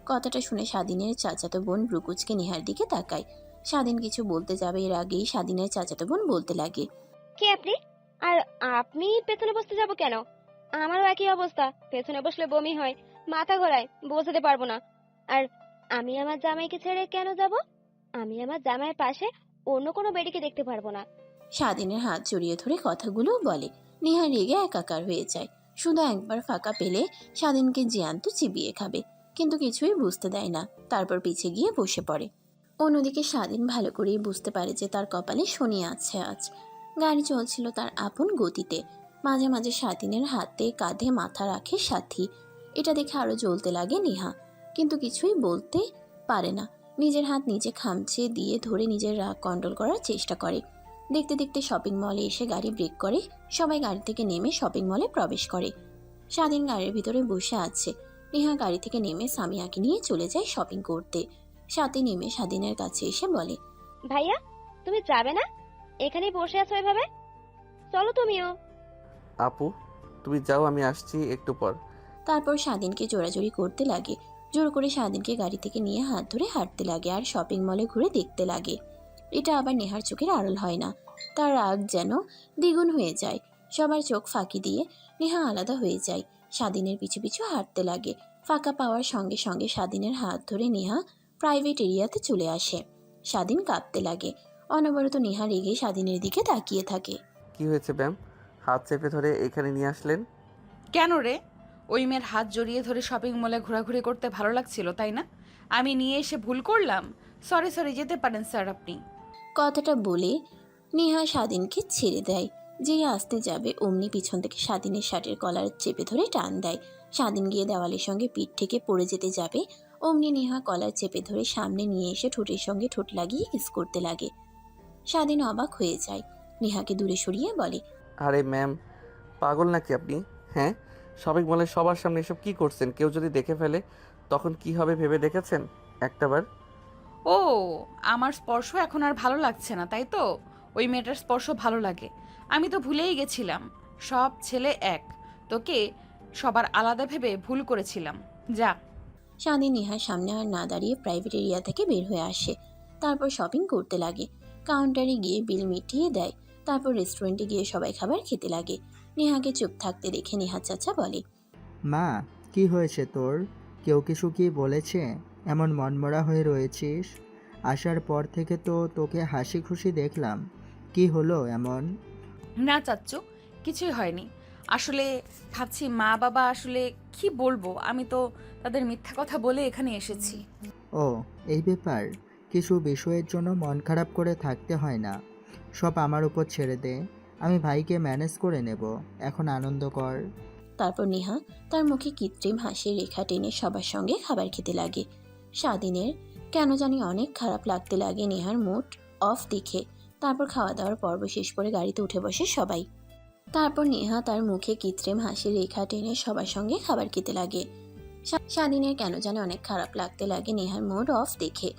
কথাটা শুনে স্বাধীনের চাচাতো বোন ব্রুকুচকে নেহার দিকে তাকায়। স্বাধীন কিছু বলতে যাবে এর আগেই স্বাধীনের চাচাতো বোন বলতে লাগে, কে আপনি? আর আপনি পেছনে বসতে যাব কেন? আমারও একই অবস্থা, পেছনে বসলে বমি হয়, মাথা ঘোরায়, বসাতে পারবো না। আর আমি আমার জামাইকে ছেড়ে কেন যাব? আমি আমার জামাইয়ের পাশে অন্য কোনো বেডিকে দেখতে পারবো না। স্বাধীনের হাত জড়িয়ে ধরে কথাগুলো বলে। নেহা রেগে একাকার হয়ে যায়। শুধু একবার ফাঁকা পেলে স্বাধীনকে জ্যান্ত চিবিয়ে খাবে, কিন্তু কিছুই বুঝতে দেয় না। তারপর পিছে গিয়ে বসে পড়ে। অন্যদিকে স্বাধীন ভালো করেই বুঝতে পারে যে তার কপালে শনি আছে আজ। গাড়ি চলছিল তার আপন গতিতে। মাঝে মাঝে স্বাধীনের হাতে কাঁধে মাথা রাখে সাথী। এটা দেখে আরো জ্বলতে লাগে নেহা, কিন্তু কিছুই বলতে পারে না। নিজের হাত নিজে খামচে দিয়ে ধরে নিজের রাগ কন্ট্রোল করার চেষ্টা করে। দেখতে দেখতে শপিং মলে এসে গাড়ি ব্রেক করে। সবাই গাড়ি থেকে নেমে শপিং মলে প্রবেশ করে। স্বাধীন গাড়ির ভিতরে বসে আছে। নেহা গাড়ি থেকে নেমে সামিয়াকে নিয়ে চলে যায় শপিং করতে। সাথে নেমে স্বাধীনের কাছে এসে বলে, ভাইয়া তুমি যাবে না? এখানেই বসে আছো এভাবে? চলো তুমিও। আপু তুমি যাও, আমি আসছি একটু পর। তারপর স্বাধীনকে জোরাজোরি করতে লাগে। জোর করে স্বাধীনকে গাড়ি থেকে নিয়ে হাত ধরে হাঁটতে লাগে আর শপিং মলে ঘুরে দেখতে লাগে। এটা আবার নেহার চোখের আড়াল হয় না। তার রাগ যেন দ্বিগুণ হয়ে যায়। সবার চোখ ফাঁকি দিয়ে নেহা আলাদা হয়ে যায়। স্বাধীনের পিছু পিছু হাঁটতে লাগে। ফাঁকা পাওয়ার সঙ্গে সঙ্গে স্বাধীনের হাত ধরে নেহা প্রাইভেট এরিয়াতে চলে আসে। স্বাধীন কাঁপতে লাগে। অনবরত নেহা রেগে স্বাধীনের দিকে তাকিয়ে থাকে। কি হয়েছে ম্যাম, হাত চেপে ধরে এখানে নিয়ে আসলেন? কেন রে? ওই মেয়ের হাত জড়িয়ে ধরে শপিং মলে ঘোরাঘুরি করতে ভালো লাগছিল তাই না? আমি নিয়ে এসে ভুল করলাম। সরি যেতে পারেন স্যার আপনি। কথাটা বলে নেহা স্বাধীনকে ছেড়ে দেয়। যেই আসতে যাবে অমনি পিছন থেকে স্বাধীনের শার্টের কলার চেপে ধরে টান দেয়। স্বাধীন গিয়ে দেওয়ালের সঙ্গে পিঠ থেকে পড়ে যেতে যাবে, অমনি নেহা কলার চেপে ধরে সামনে নিয়ে এসে ঠোঁটের সঙ্গে ঠোঁট লাগিয়ে কিস করতে লাগে। স্বাধীন অবাক হয়ে যায়। নেহাকে দূরে সরিয়ে বলে, আরে ম্যাম, পাগল নাকি আপনি? হ্যাঁ, শপিং মলে সবার সামনে এসব কি করছেন? কেউ যদি দেখে ফেলে তখন কি হবে ভেবে দেখেছেন একটাবার? ও, আমার স্পর্শ এখন আর ভালো লাগছে না তাই তো? ওই মেয়েটার স্পর্শ ভালো লাগে। আমি তো ভুলেই গেছিলাম সব ছেলে এক। তোকে সবার আলাদা ভেবে ভুল করেছিলাম। যা। স্বাধীন নেহার সামনে আর না দাঁড়িয়ে প্রাইভেট এরিয়া থেকে বের হয়ে আসে। তারপর শপিং করতে লাগে। কাউন্টারে গিয়ে বিল মিটিয়ে দেয়। তারপর রেস্টুরেন্টে গিয়ে সবাই খাবার খেতে লাগে। নেহাকে চুপ থাকতে দেখে নেহা চাচা বলে, মা, কি হয়েছে তোর? কেউ কিছু কি বলেছে? এমন মনমরা হয়ে রয়েছিস? আসার পর থেকে তো তোকে হাসি খুশি দেখলাম, কি হলো এমন? না চাচ্চু, কিছুই হয়নি। আসলে ভাবছি মা বাবা আসলে কি বলবো, আমি তো তাদের মিথ্যা কথা বলে এখানে এসেছি। ও, এই ব্যাপার। কিছু বিষয়ের জন্য মন খারাপ করে থাকতে হয় না, সব আমার উপর ছেড়ে দে, আমি ভাইকে ম্যানেজ করে নেব। এখন আনন্দ কর। তারপর নেহা তার মুখে কৃত্রিম হাসির রেখা টেনে সবার সঙ্গে খাবার খেতে লাগে। স্বাধীনের কেন জানি অনেক খারাপ লাগতে লাগে নেহার মুড অফ দেখে। তারপর খাওয়া দাওয়ার পর্ব শেষ করে গাড়িতে উঠে বসে সবাই। তারপর নেহা তার মুখে কৃত্রিম হাসির রেখা টেনে সবার সঙ্গে খাবার খেতে লাগে। স্বাধীনের কেন জানি অনেক খারাপ লাগতে লাগে নেহার মুড অফ দেখে।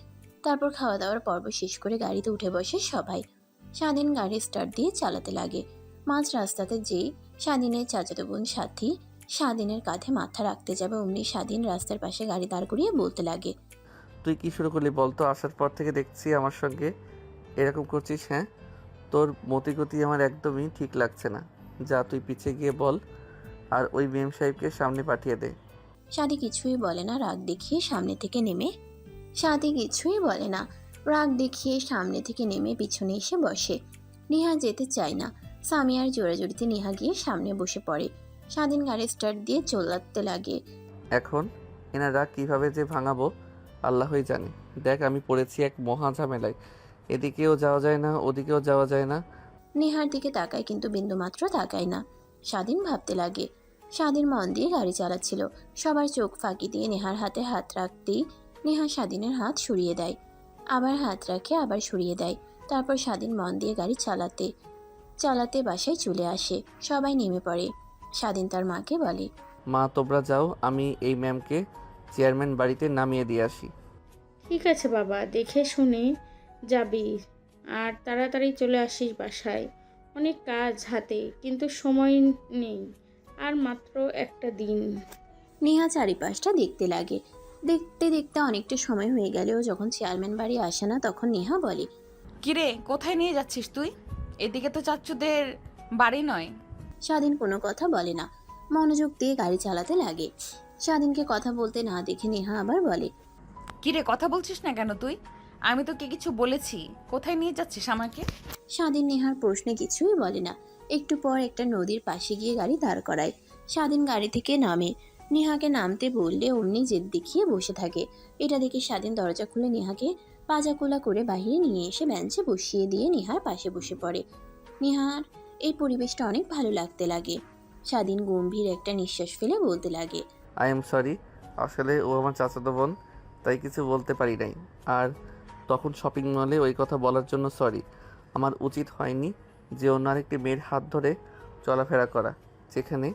তারপর খাওয়া দাওয়ার পর্ব শেষ করে গাড়িতে উঠে বসে সবাই। স্বাধীন গাড়ি স্টার্ট দিয়ে চালাতে লাগে। মাঝ রাস্তাতে যেই স্বাধীনের চাচাতো বোন সাথী স্বাধীনের কাঁধে মাথা রাখতে যাবে, অমনি স্বাধীন রাস্তার পাশে গাড়ি দাঁড় করিয়ে বলতে লাগে, তুই কি শুরু করলি বলতো? আসার পর থেকে দেখছি আমার সঙ্গে এরকম করছিস। হ্যাঁ, তোর মতিগতি আমার একদমই ঠিক লাগছে না। যা তুই পিছে গিয়ে বল আর ওই মেম সাহেবকে সামনে পাঠিয়ে দে। সাদি কিছুই বলে না, রাগ দেখিয়ে সামনে থেকে নেমে সাদি কিছুই বলে না রাগ দেখিয়ে সামনে থেকে নেমে পিছনে এসে বসে। নেহা যেতে চায় না। সামিয়ার জোরাজোরিতে নেহা গিয়ে সামনে বসে পড়ে। স্বাধীন গাড়ি স্টার্ট দিয়ে চলাতে লাগে। এখন এনার রাগ কীভাবে যে ভাঙাবো আল্লাহই জানে। দেখ আমি পড়েছি এক মহা ঝামেলায়, এদিকেও যাওয়া যায় না ওদিকেও যাওয়া যায় না। নেহার দিকে তাকায় কিন্তু বিন্দুমাত্র তাকায় না। স্বাধীন ভাবতে লাগে। স্বাধীন মন দিয়ে গাড়ি চালাচ্ছিল। সবার চোখ ফাঁকি দিয়ে নেহার হাতে হাত রাখতেই নেহা স্বাধীনের হাত সরিয়ে দেয়, আবার হাত রাখে আবার সরিয়ে দেয়। তারপর স্বাধীন মন দিয়ে গাড়ি চালাতে চালাতে বাসায় চলে আসে। সবাই নেমে পড়ে। স্বাধীন তার মাকে বলে, মা তোমরা যাও, আমি এই ম্যামকে চেয়ারম্যান বাড়িতে নামিয়ে দিয়ে আসি। ঠিক আছে বাবা, দেখে শুনে যাবি আর তাড়াতাড়ি চলে আসিস বাসায়। অনেক কাজ হাতে, কিন্তু সময় নেই, আর মাত্র একটা দিন। নেহা চারিপাশটা দেখতে লাগে। দেখতে দেখতে অনেকটা সময় হয়ে গেলেও যখন চেয়ারম্যান বাড়ি আসে না তখন নেহা বলে, কিরে, কোথায় নিয়ে যাচ্ছিস তুই? এদিকে তো চাচ্চুদের বাড়ি নয়। স্বাধীন কোনো কথা বলে না, মনোযোগ দিয়ে গাড়ি চালাতে লাগে। স্বাধীনকে কথা বলতে না দেখে নেহা আবার বলে, কিরে, কথা বলছিস না কেন তুই? আমি তোকে কিছু বলেছি, কোথায় নিয়ে যাচ্ছিস আমাকে? স্বাধীন নেহার প্রশ্নে কিছুই বলে না। একটু পর একটা নদীর পাশে গিয়ে গাড়ি দাঁড় করায়। স্বাধীন গাড়ি থেকে নামে। নেহাকে নামতে বললে অমনি জেদ দেখিয়ে বসে থাকে। এটা দেখে স্বাধীন দরজা খুলে নেহাকে পাজাকোলা করে বাইরে নিয়ে এসে বেঞ্চে বসিয়ে দিয়ে নেহার পাশে বসে পড়ে। নেহার এই পরিবেশটা অনেক ভালো লাগতে লাগে। স্বাধীন গম্ভীর একটা নিঃশ্বাস ফেলে বলতে লাগে, আই এম সরি, আসলে ও আমার চাচাতো বোন, তাই কিছু বলতে পারি নাই। আর তখন শপিং মলে ওই কথা বলার জন্য সরি। আমার উচিত হয়নি যে অন্য আরেকটি মেয়ের হাত ধরে চলাফেরা করা, যেখানে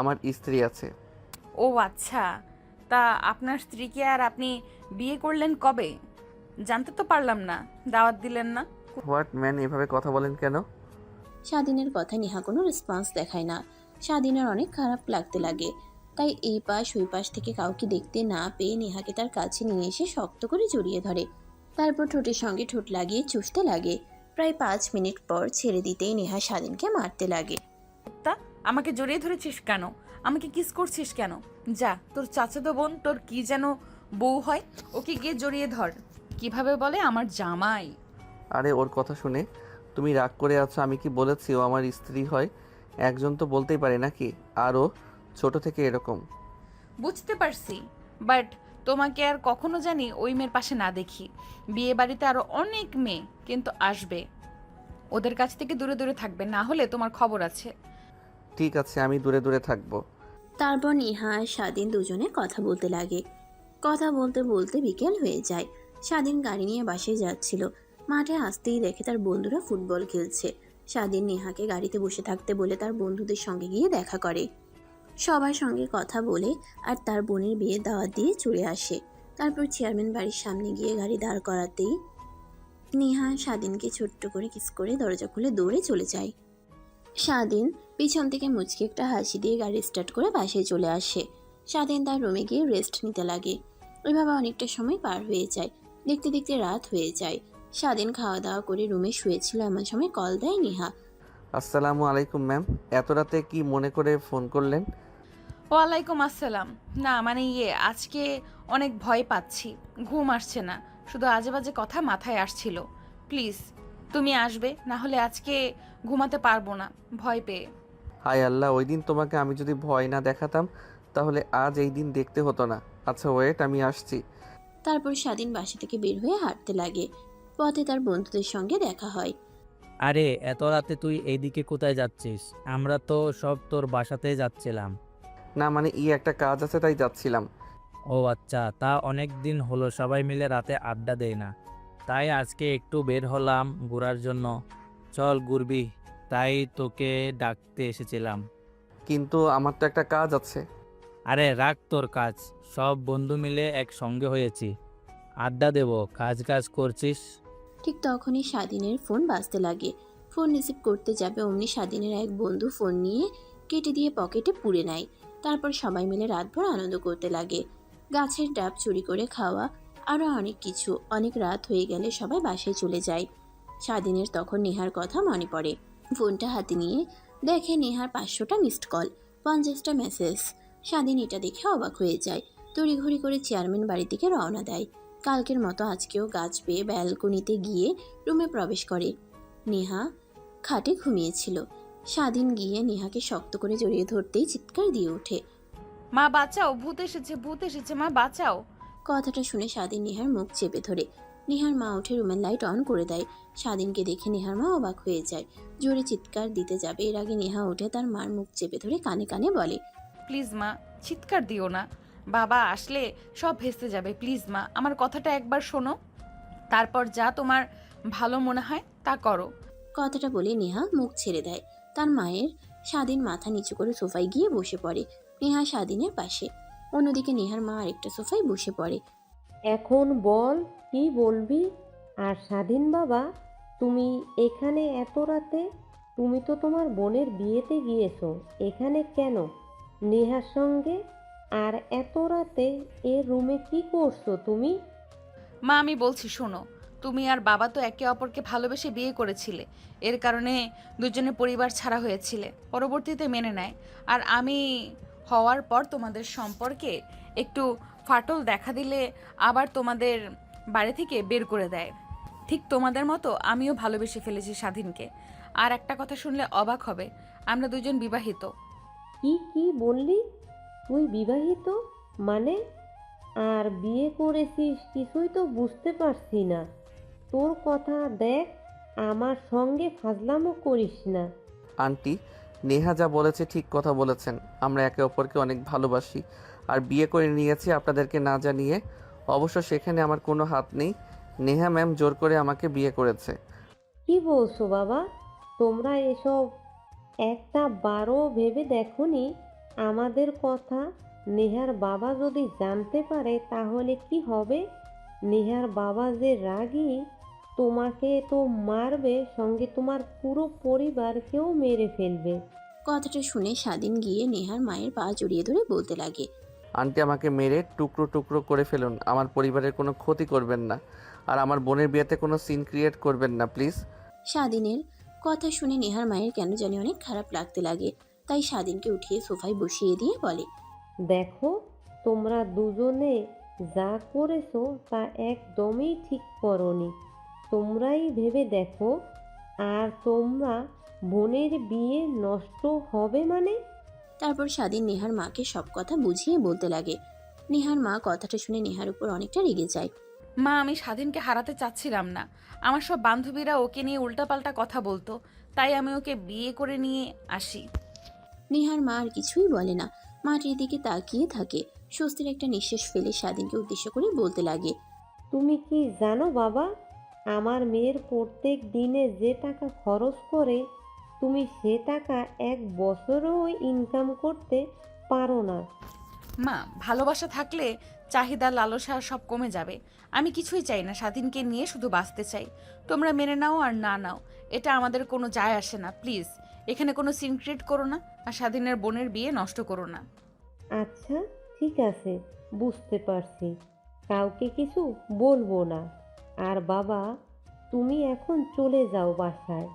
আমার স্ত্রী আছে। ও আচ্ছা, তা আপনার স্ত্রীকে আর আপনি বিয়ে করলেন কবে? জানতে তো পারলাম না, দাওয়াত দিলেন না। হোয়াট ম্যান, এভাবে কথা বলেন কেন? স্বাধীনের কথা নেহা কোনো রেসপন্স দেখায় না। স্বাধীনের অনেক খারাপ লাগতে লাগে। তাই এই পাশ ওই পাশ থেকে কাউকে দেখতে না পেয়ে নেহাকে তার কাছে নিয়ে এসে শক্ত করে জড়িয়ে ধরে। তারপর ঠোঁটের সঙ্গে ঠোঁট লাগিয়ে চুষতে লাগে। প্রায় 5 মিনিট পর ছেড়ে দিতেই নেহা স্বাধীনকে মারতে লাগে। তা আমাকে জড়িয়ে ধরেছিস কেন? আমাকে কিস করছিস কেন? যা, তোর চাচাতো বোন তোর কি যেন বউ হয়, ওকে গিয়ে জড়িয়ে ধর। কিভাবে বলে আমার জামাই? আরে ওর কথা শুনে তুমি রাগ করে আছো? আমি কি বলেছি ও আমার স্ত্রী হয়? একজন তো বলতেই পারে নাকি? আর ও ছোট থেকে এরকম। বুঝতে পারছি, বাট তোমাকে আর কখনো জানি ওই মেয়ের পাশে না দেখি। বিয়ে বাড়িতে আরো অনেক মেয়ে কিন্তু আসবে, ওদের কাছ থেকে দূরে দূরে থাকবে, না হলে তোমার খবর আছে। ঠিক আছে, আমি দূরে দূরে থাকবো। তারপর নেহা আর স্বাধীন দুজনে কথা বলতে লাগে। কথা বলতে বলতে বিকেল হয়ে যায়। স্বাধীন গাড়ি নিয়ে বাসায় যাচ্ছিল। মাঠে আসতেই দেখে তার বন্ধুরা ফুটবল খেলছে। স্বাধীন নেহাকে গাড়িতে বসে থাকতে বলে তার বন্ধুদের সঙ্গে গিয়ে দেখা করে। সবার সঙ্গে কথা বলে আর তার বোনের বিয়ে দাওয়াত দিয়ে চলে আসে। তারপর চেয়ারম্যান বাড়ির সামনে গিয়ে গাড়ি দাঁড় করাতেই নেহা স্বাধীনকে ছোট্ট করে কিস করে দরজা খুলে দৌড়ে চলে যায়। স্বাধীন পিছন থেকে মুচকি একটা হাসি দিয়ে গাড়ি স্টার্ট করে বাসায় চলে আসে। স্বাধীন তার রুমে গিয়ে রেস্ট নিতে লাগে। ওইভাবে অনেকটা সময় পার হয়ে যায়। দেখতে দেখতে রাত হয়ে যায়। স্বাধীন খাওয়া দাওয়া করে রুমে শুয়েছিল, এমন সময় কল দেয় নেহা। আসসালামু আলাইকুম ম্যাম, এত রাতে কি মনে করে ফোন করলেন? ওয়ালাইকুম আসসালাম। না মানে আজকে অনেক ভয় পাচ্ছি, ঘুম আসছে না, শুধু আজে বাজে কথা মাথায় আসছিল। প্লিজ তুমি আসবে, না হলে আজকে ঘুমাতে পারবো না ভয় পেয়ে। হায় আল্লাহ, ওই দিন তোমাকে আমি যদি ভয় না দেখাতাম তাহলে আজ এই দিন দেখতে হতো না। আচ্ছা ওয়েট, আমি আসছি। তারপর স্বাধীন বাসা থেকে বের হয়ে হাঁটতে লাগে। পথে তার বন্ধুদের সঙ্গে দেখা হয়। আরে এত রাতে তুই এইদিকে কোথায় যাচ্ছিস? আমরা তো সব তোর বাসাতে যাচ্ছিলাম। না মানে একটা কাজ আছে তাই যাচ্ছিলাম। ও আচ্ছা, তা অনেক দিন হলো সবাই মিলে রাতে আড্ডা দেয় না, তাই আজকে একটু বের হলাম ঘোরার জন্য। চল ঘুরবি, তাই তোকে ডাকতে এসেছিলাম। কিন্তু আমার তো একটা কাজ আছে। আরে রাখ তোর কাজ, সব বন্ধু মিলে একসঙ্গে হয়েছি, আড্ডা দেব, কাজ কাজ করছিস। ঠিক তখনই স্বাধীনের ফোন বাজতে লাগে। ফোন রিসিভ করতে যাবে অমনি স্বাধীনের এক বন্ধু ফোন নিয়ে কেটে দিয়ে পকেটে পুরে নেয়। তারপর সবাই মিলে রাতভর আনন্দ করতে লাগে। গাছের ডাব চুরি করে খাওয়া, আরও অনেক কিছু। অনেক রাত হয়ে গেলে সবাই বাসায় চলে যায়। স্বাধীনের তখন নেহার কথা মনে পড়ে। ফোনটা হাতে নিয়ে দেখে নেহার 500টা মিসড কল, 50টা মেসেজ। স্বাধীন এটা দেখে অবাক হয়ে যায়। তড়িঘড়ি করে চেয়ারম্যান বাড়ির দিকে রওনা দেয়। কালকের মতো আজকেও গাছ বেয়ে ব্যালকনিতে গিয়ে রুমে প্রবেশ করে। নেহা খাটে ঘুমিয়েছিল। স্বাধীন গিয়ে নেহাকে শক্ত করে জড়িয়ে ধরতেই চিৎকার দিয়ে ওঠে। মা বাঁচাও, ভূত এসেছে, ভূত এসেছে, মা বাঁচাও। কথাটা শুনে স্বাধীন নেহার মুখ চেপে ধরে। নেহার মা উঠে রুমের লাইট অন করে দেয়। স্বাধীনকে দেখে নেহার মা অবাক হয়ে যায়। জোরে চিৎকার দিতে যাবে, এর আগে নেহা উঠে তার মার মুখ চেপে ধরে কানে কানে বলে, প্লিজ মা, চিৎকার দিও না, বাবা আসলে সব ভেস্তে যাবে। প্লিজ মা, আমার কথাটা একবার শোনো, তারপর যা তোমার ভালো মনে হয় তা করো। কথাটা বলে নেহা মুখ ছেড়ে দেয়। তার মায়ের স্বাধীন মাথা নিচু করে সোফায় গিয়ে বসে পড়ে। নেহা স্বাধীনের পাশে। অন্যদিকে নেহার মা আরেকটা সোফায় বসে পড়ে। এখন বল কি বলবি? আর স্বাধীন বাবা, তুমি এখানে এত রাতে? তুমি তো তোমার বোনের বিয়েতে গিয়েছো, এখানে কেন নেহার সঙ্গে? আর এত রাতে এ রুমে কি করছো তুমি? মা আমি বলছি শোনো, তুমি আর বাবা তো একে অপরকে ভালোবেসে বিয়ে করেছিলে, এর কারণে দুজনের পরিবার ছাড়া হয়েছিলে, পরবর্তীতে মেনে নেয়। আর আমি হওয়ার পর তোমাদের সম্পর্কে একটু ফাটল দেখা দিলে আবার তোমাদের বাড়ি থেকে বের করে দেয়। ঠিক তোমাদের মতো আমিও ভালোবেসে ফেলেছি স্বাধীনকে। আর একটা কথা শুনলে অবাক হবে, আমরা দুজন বিবাহিত। কি কি বললি? তুই বিবাহিত মানে? আর বিয়ে করেছিস কিছুই তো বুঝতে পারছি না তোর কথা। দেখ, আমার সঙ্গে ফাজলামো করিস না। আন্টি, নেহা যা বলেছে ঠিক কথা বলেছেন। আমরা একে অপরকে অনেক ভালোবাসি আর বিয়ে করে নিয়েছি আপনাদেরকে না জানিয়ে। অবশ্য সেখানে আমার কোনো হাত নেই। নেহা ম্যাম জোর করে আমাকে বিয়ে করেছে। কি বলছো বাবা? তোমরা এসব একটা বারও ভেবে দেখোনি আমাদের কথা? নেহার বাবা যদি জানতে পারে তাহলে কি হবে? নেহার বাবা যে রাগী, তোমাকে তো মারবে, সঙ্গে তোমার পুরো পরিবারকেও মেরে ফেলবে। কথাটা শুনে স্বাধীন গিয়ে নেহার মায়ের পা জড়িয়ে ধরে বলতে লাগে, আন্টি, আমাকে মেরে টুকরো টুকরো করে ফেলুন, আমার পরিবারের কোনো ক্ষতি করবেন না। আর আমার বোনের বিয়েতে কোনো সিন ক্রিয়েট করবেন না প্লিজ। স্বাধীনের কথা শুনে নেহার মায়ের কেন জানি অনেক খারাপ লাগতে লাগে। তাই স্বাধীনকে উঠিয়ে সোফায় বসিয়ে দিয়ে বলে, দেখো, তোমরা দুজনে যা করেছো তা একদমই ঠিক করোনি। তোমরাই ভেবে দেখো, আর তোমরা বোনের বিয়ে নষ্ট হবে মানে? তারপর স্বাধীন নেহার মাকে সব কথা বুঝিয়ে বলতে লাগে। নেহার মা কথাটা শুনে নেহার উপর অনেকটা রেগে যায়। মা আমি স্বাধীনকে হারাতে চাচ্ছিলাম না, আমার সব বান্ধবীরা ওকে নিয়ে উল্টাপাল্টা কথা বলতো, তাই আমি ওকে বিয়ে করে নিয়ে আসি। নেহার মা আর কিছুই বলে না, মাটির দিকে তাকিয়ে থাকে। স্বস্তির একটা নিঃশ্বাস ফেলে স্বাধীনকে উদ্দেশ্য করে বলতে লাগে, তুমি কি জানো বাবা, আমার মেয়ের প্রত্যেক দিনে যে টাকা খরচ করে তুমি সে টাকা এক বছরও ইনকাম করতে পারো না। মা ভালোবাসা থাকলে চাহিদা লালসা সব কমে যাবে। আমি কিছুই চাই না, স্বাধীনকে নিয়ে শুধু বাঁচতে চাই। তোমরা মেনে নাও আর না নাও, এটা আমাদের কোনো যায় আসে না। প্লিজ এখানে কোনো সিন ক্রিয়েট করো না, আর স্বাধীনের বোনের বিয়ে নষ্ট করো না। আচ্ছা ঠিক আছে, বুঝতে পারছি, কাউকে কিছু বলবো না। আর বাবা, তুমি এখন চলে যাও বাসায়।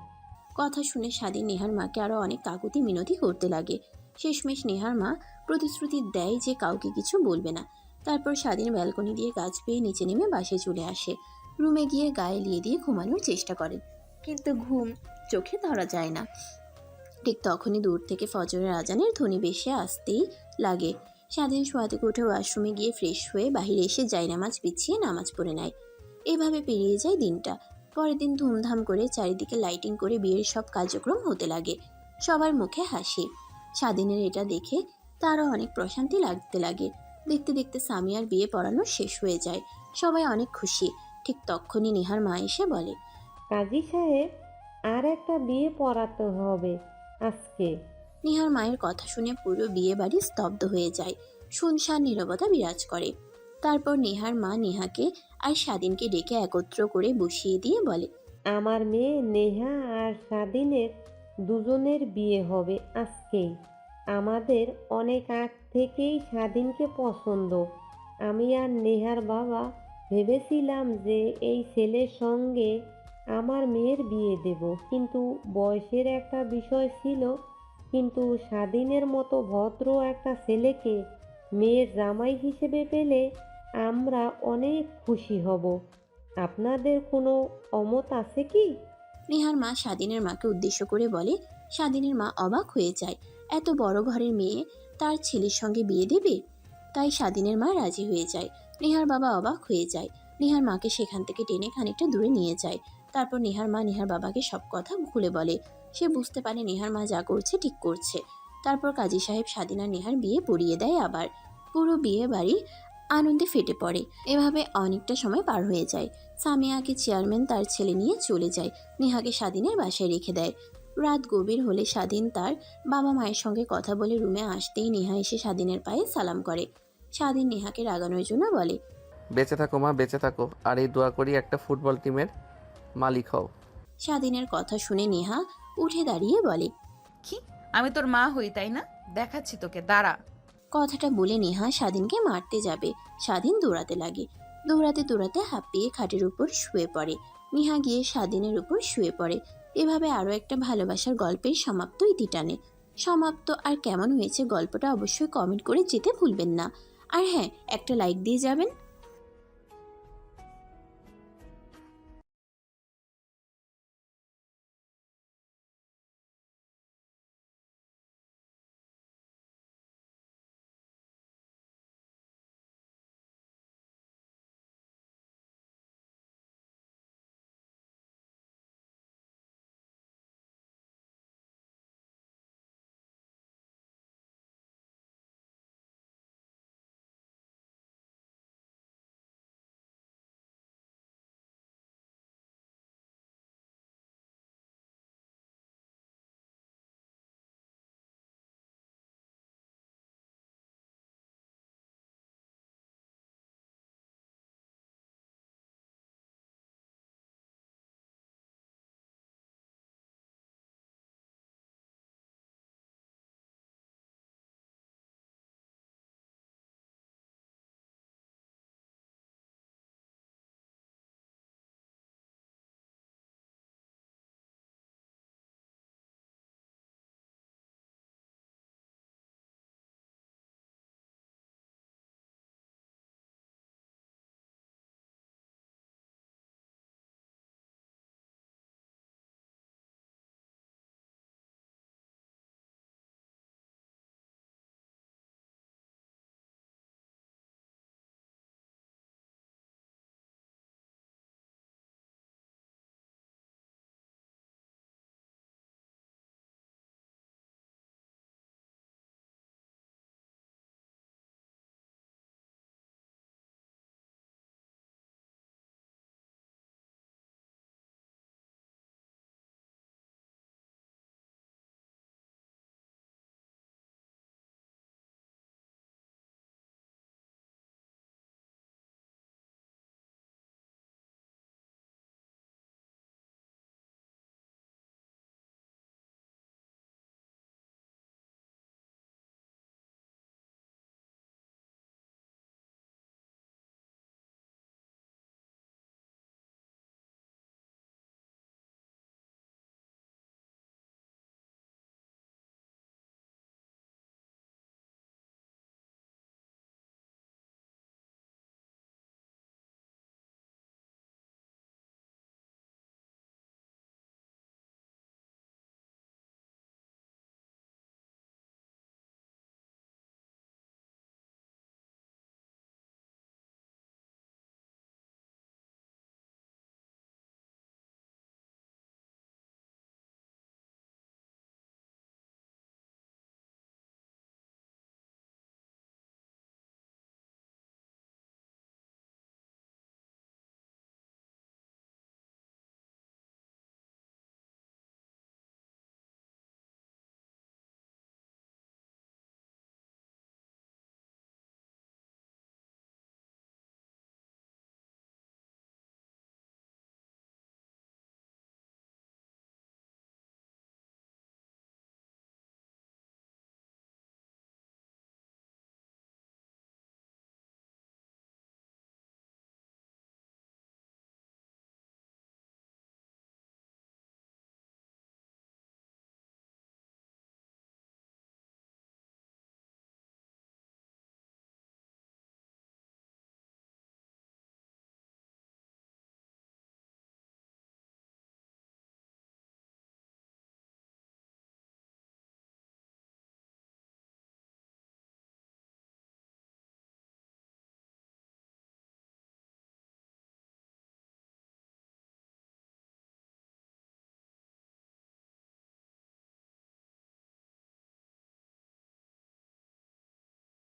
কথা শুনে স্বাধীন নেহার মাকে আরো অনেক কাকুতি মিনতি করতে লাগে। শেষমেশ নেহার মা প্রতিশ্রুতি দেয় যে কাউকে কিছু বলবে না। তারপর স্বাধীন ব্যালকনি দিয়ে গাছ পেয়ে নিচে নেমে বাসায় চলে আসে। রুমে গিয়ে গায়ে লিয়ে দিয়ে ঘুমানোর চেষ্টা করে, কিন্তু ঘুম চোখে ধরা যায় না। ঠিক তখনই দূর থেকে ফজরের আজানের ধ্বনি ভেসে আসতেই লাগে। স্বাধীন শোয়া থেকে উঠে ওয়াশরুমে গিয়ে ফ্রেশ হয়ে বাহিরে এসে জায়নামাজ বিছিয়ে নামাজ পড়ে নেয়। এভাবে পেরিয়ে যায় দিনটা। পরের দিন ধুমধাম করে চারিদিকে লাইটিং করে বিয়ের সব কার্যক্রম হতে লাগে। সবার মুখে হাসি। স্বাধীনের এটা দেখে তারও অনেক প্রশান্তি লাগতে লাগে। দেখতে দেখতে সামিয়ার বিয়ে পড়ানো শেষ হয়ে যায়। সবাই অনেক খুশি। ঠিক তখনই নেহার মা এসে বলে, কাজী সাহেব, আর একটা বিয়ে পড়াতে হবে আজকে। নেহার মায়ের কথা শুনে পুরো বিয়ে বাড়ি স্তব্ধ হয়ে যায়। শুনশান নীরবতা বিরাজ করে। তারপর নেহার মা নেহাকে আর স্বাধীনকে ডেকে একত্র করে বসিয়ে দিয়ে বলে, আমার মেয়ে নেহা আর স্বাধীনের দুজনের বিয়ে হবে আজকেই। আমাদের অনেক আগ থেকেই স্বাধীনকে পছন্দ। আমি আর নেহার বাবা ভেবেছিলাম যে এই ছেলের সঙ্গে আমার মেয়ের বিয়ে দেব, কিন্তু বয়সের একটা বিষয় ছিল, কিন্তু স্বাধীনের মতো ভদ্র একটা ছেলেকে মেয়ের জামাই হিসেবে পেলে আমরা অনেক খুশি হব। আপনাদের কোনো অমত আছে কি? নেহার মা স্বাধীনের মাকে উদ্দেশ্য করে বলে। স্বাধীনের মা অবাক হয়ে যায়, এত বড় ঘরের মেয়ে তার ছেলের সঙ্গে বিয়ে দেবে। তাই স্বাধীনের মা রাজি হয়ে যায়। নেহার বাবা অবাক হয়ে যায়। নেহার মাকে সেখান থেকে টেনে খানিকটা দূরে নিয়ে যায়। তারপর নেহার মা নেহার বাবাকে সব কথা খুলে বলে। সে বুঝতে পারে নেহার মা যা করছে ঠিক করছে। তারপর কাজী সাহেব স্বাধীন আর নেহার বিয়ে পড়িয়ে দেয়। আবার পুরো বিয়ে বাড়ি আনন্দে ফেটে পড়ে। এভাবে অনেকটা সময় পার হয়ে যায়। সামিয়াকে চেয়ারম্যান তার ছেলে নিয়ে চলে যায়। নেহাকে স্বাধীনের বাসায় রেখে দেয়। রাত গভীর হলে স্বাধীন তার বাবা মায়ের সঙ্গে কথা বলে রুমে আসতেই নেহা এসে স্বাধীনের পায়ে সালাম করে। স্বাধীন নেহাকে রাগানোর জন্য বলে, বেঁচে থাকো মা, বেঁচে থাকো, আর এই দোয়া করি একটা ফুটবল টিমের মালিক হও। স্বাধীনের কথা শুনে নেহা উঠে দাঁড়িয়ে বলে, কি আমি তোর মা হই তাই না? দেখাচ্ছি তোকে, দাঁড়া। কথাটা বলে নেহা স্বাধীনকে মারতে যাবে। স্বাধীন দৌড়াতে লাগে। দৌড়াতে দৌড়াতে হাঁপিয়ে খাটের উপর শুয়ে পড়ে। নেহা গিয়ে স্বাধীনের উপর শুয়ে পড়ে। এভাবে আরও একটা ভালোবাসার গল্পের সমাপ্ত ইতি টানে। সমাপ্ত আর কেমন হয়েছে গল্পটা অবশ্যই কমেন্ট করে যেতে ভুলবেন না। আর হ্যাঁ, একটা লাইক দিয়ে যাবেন।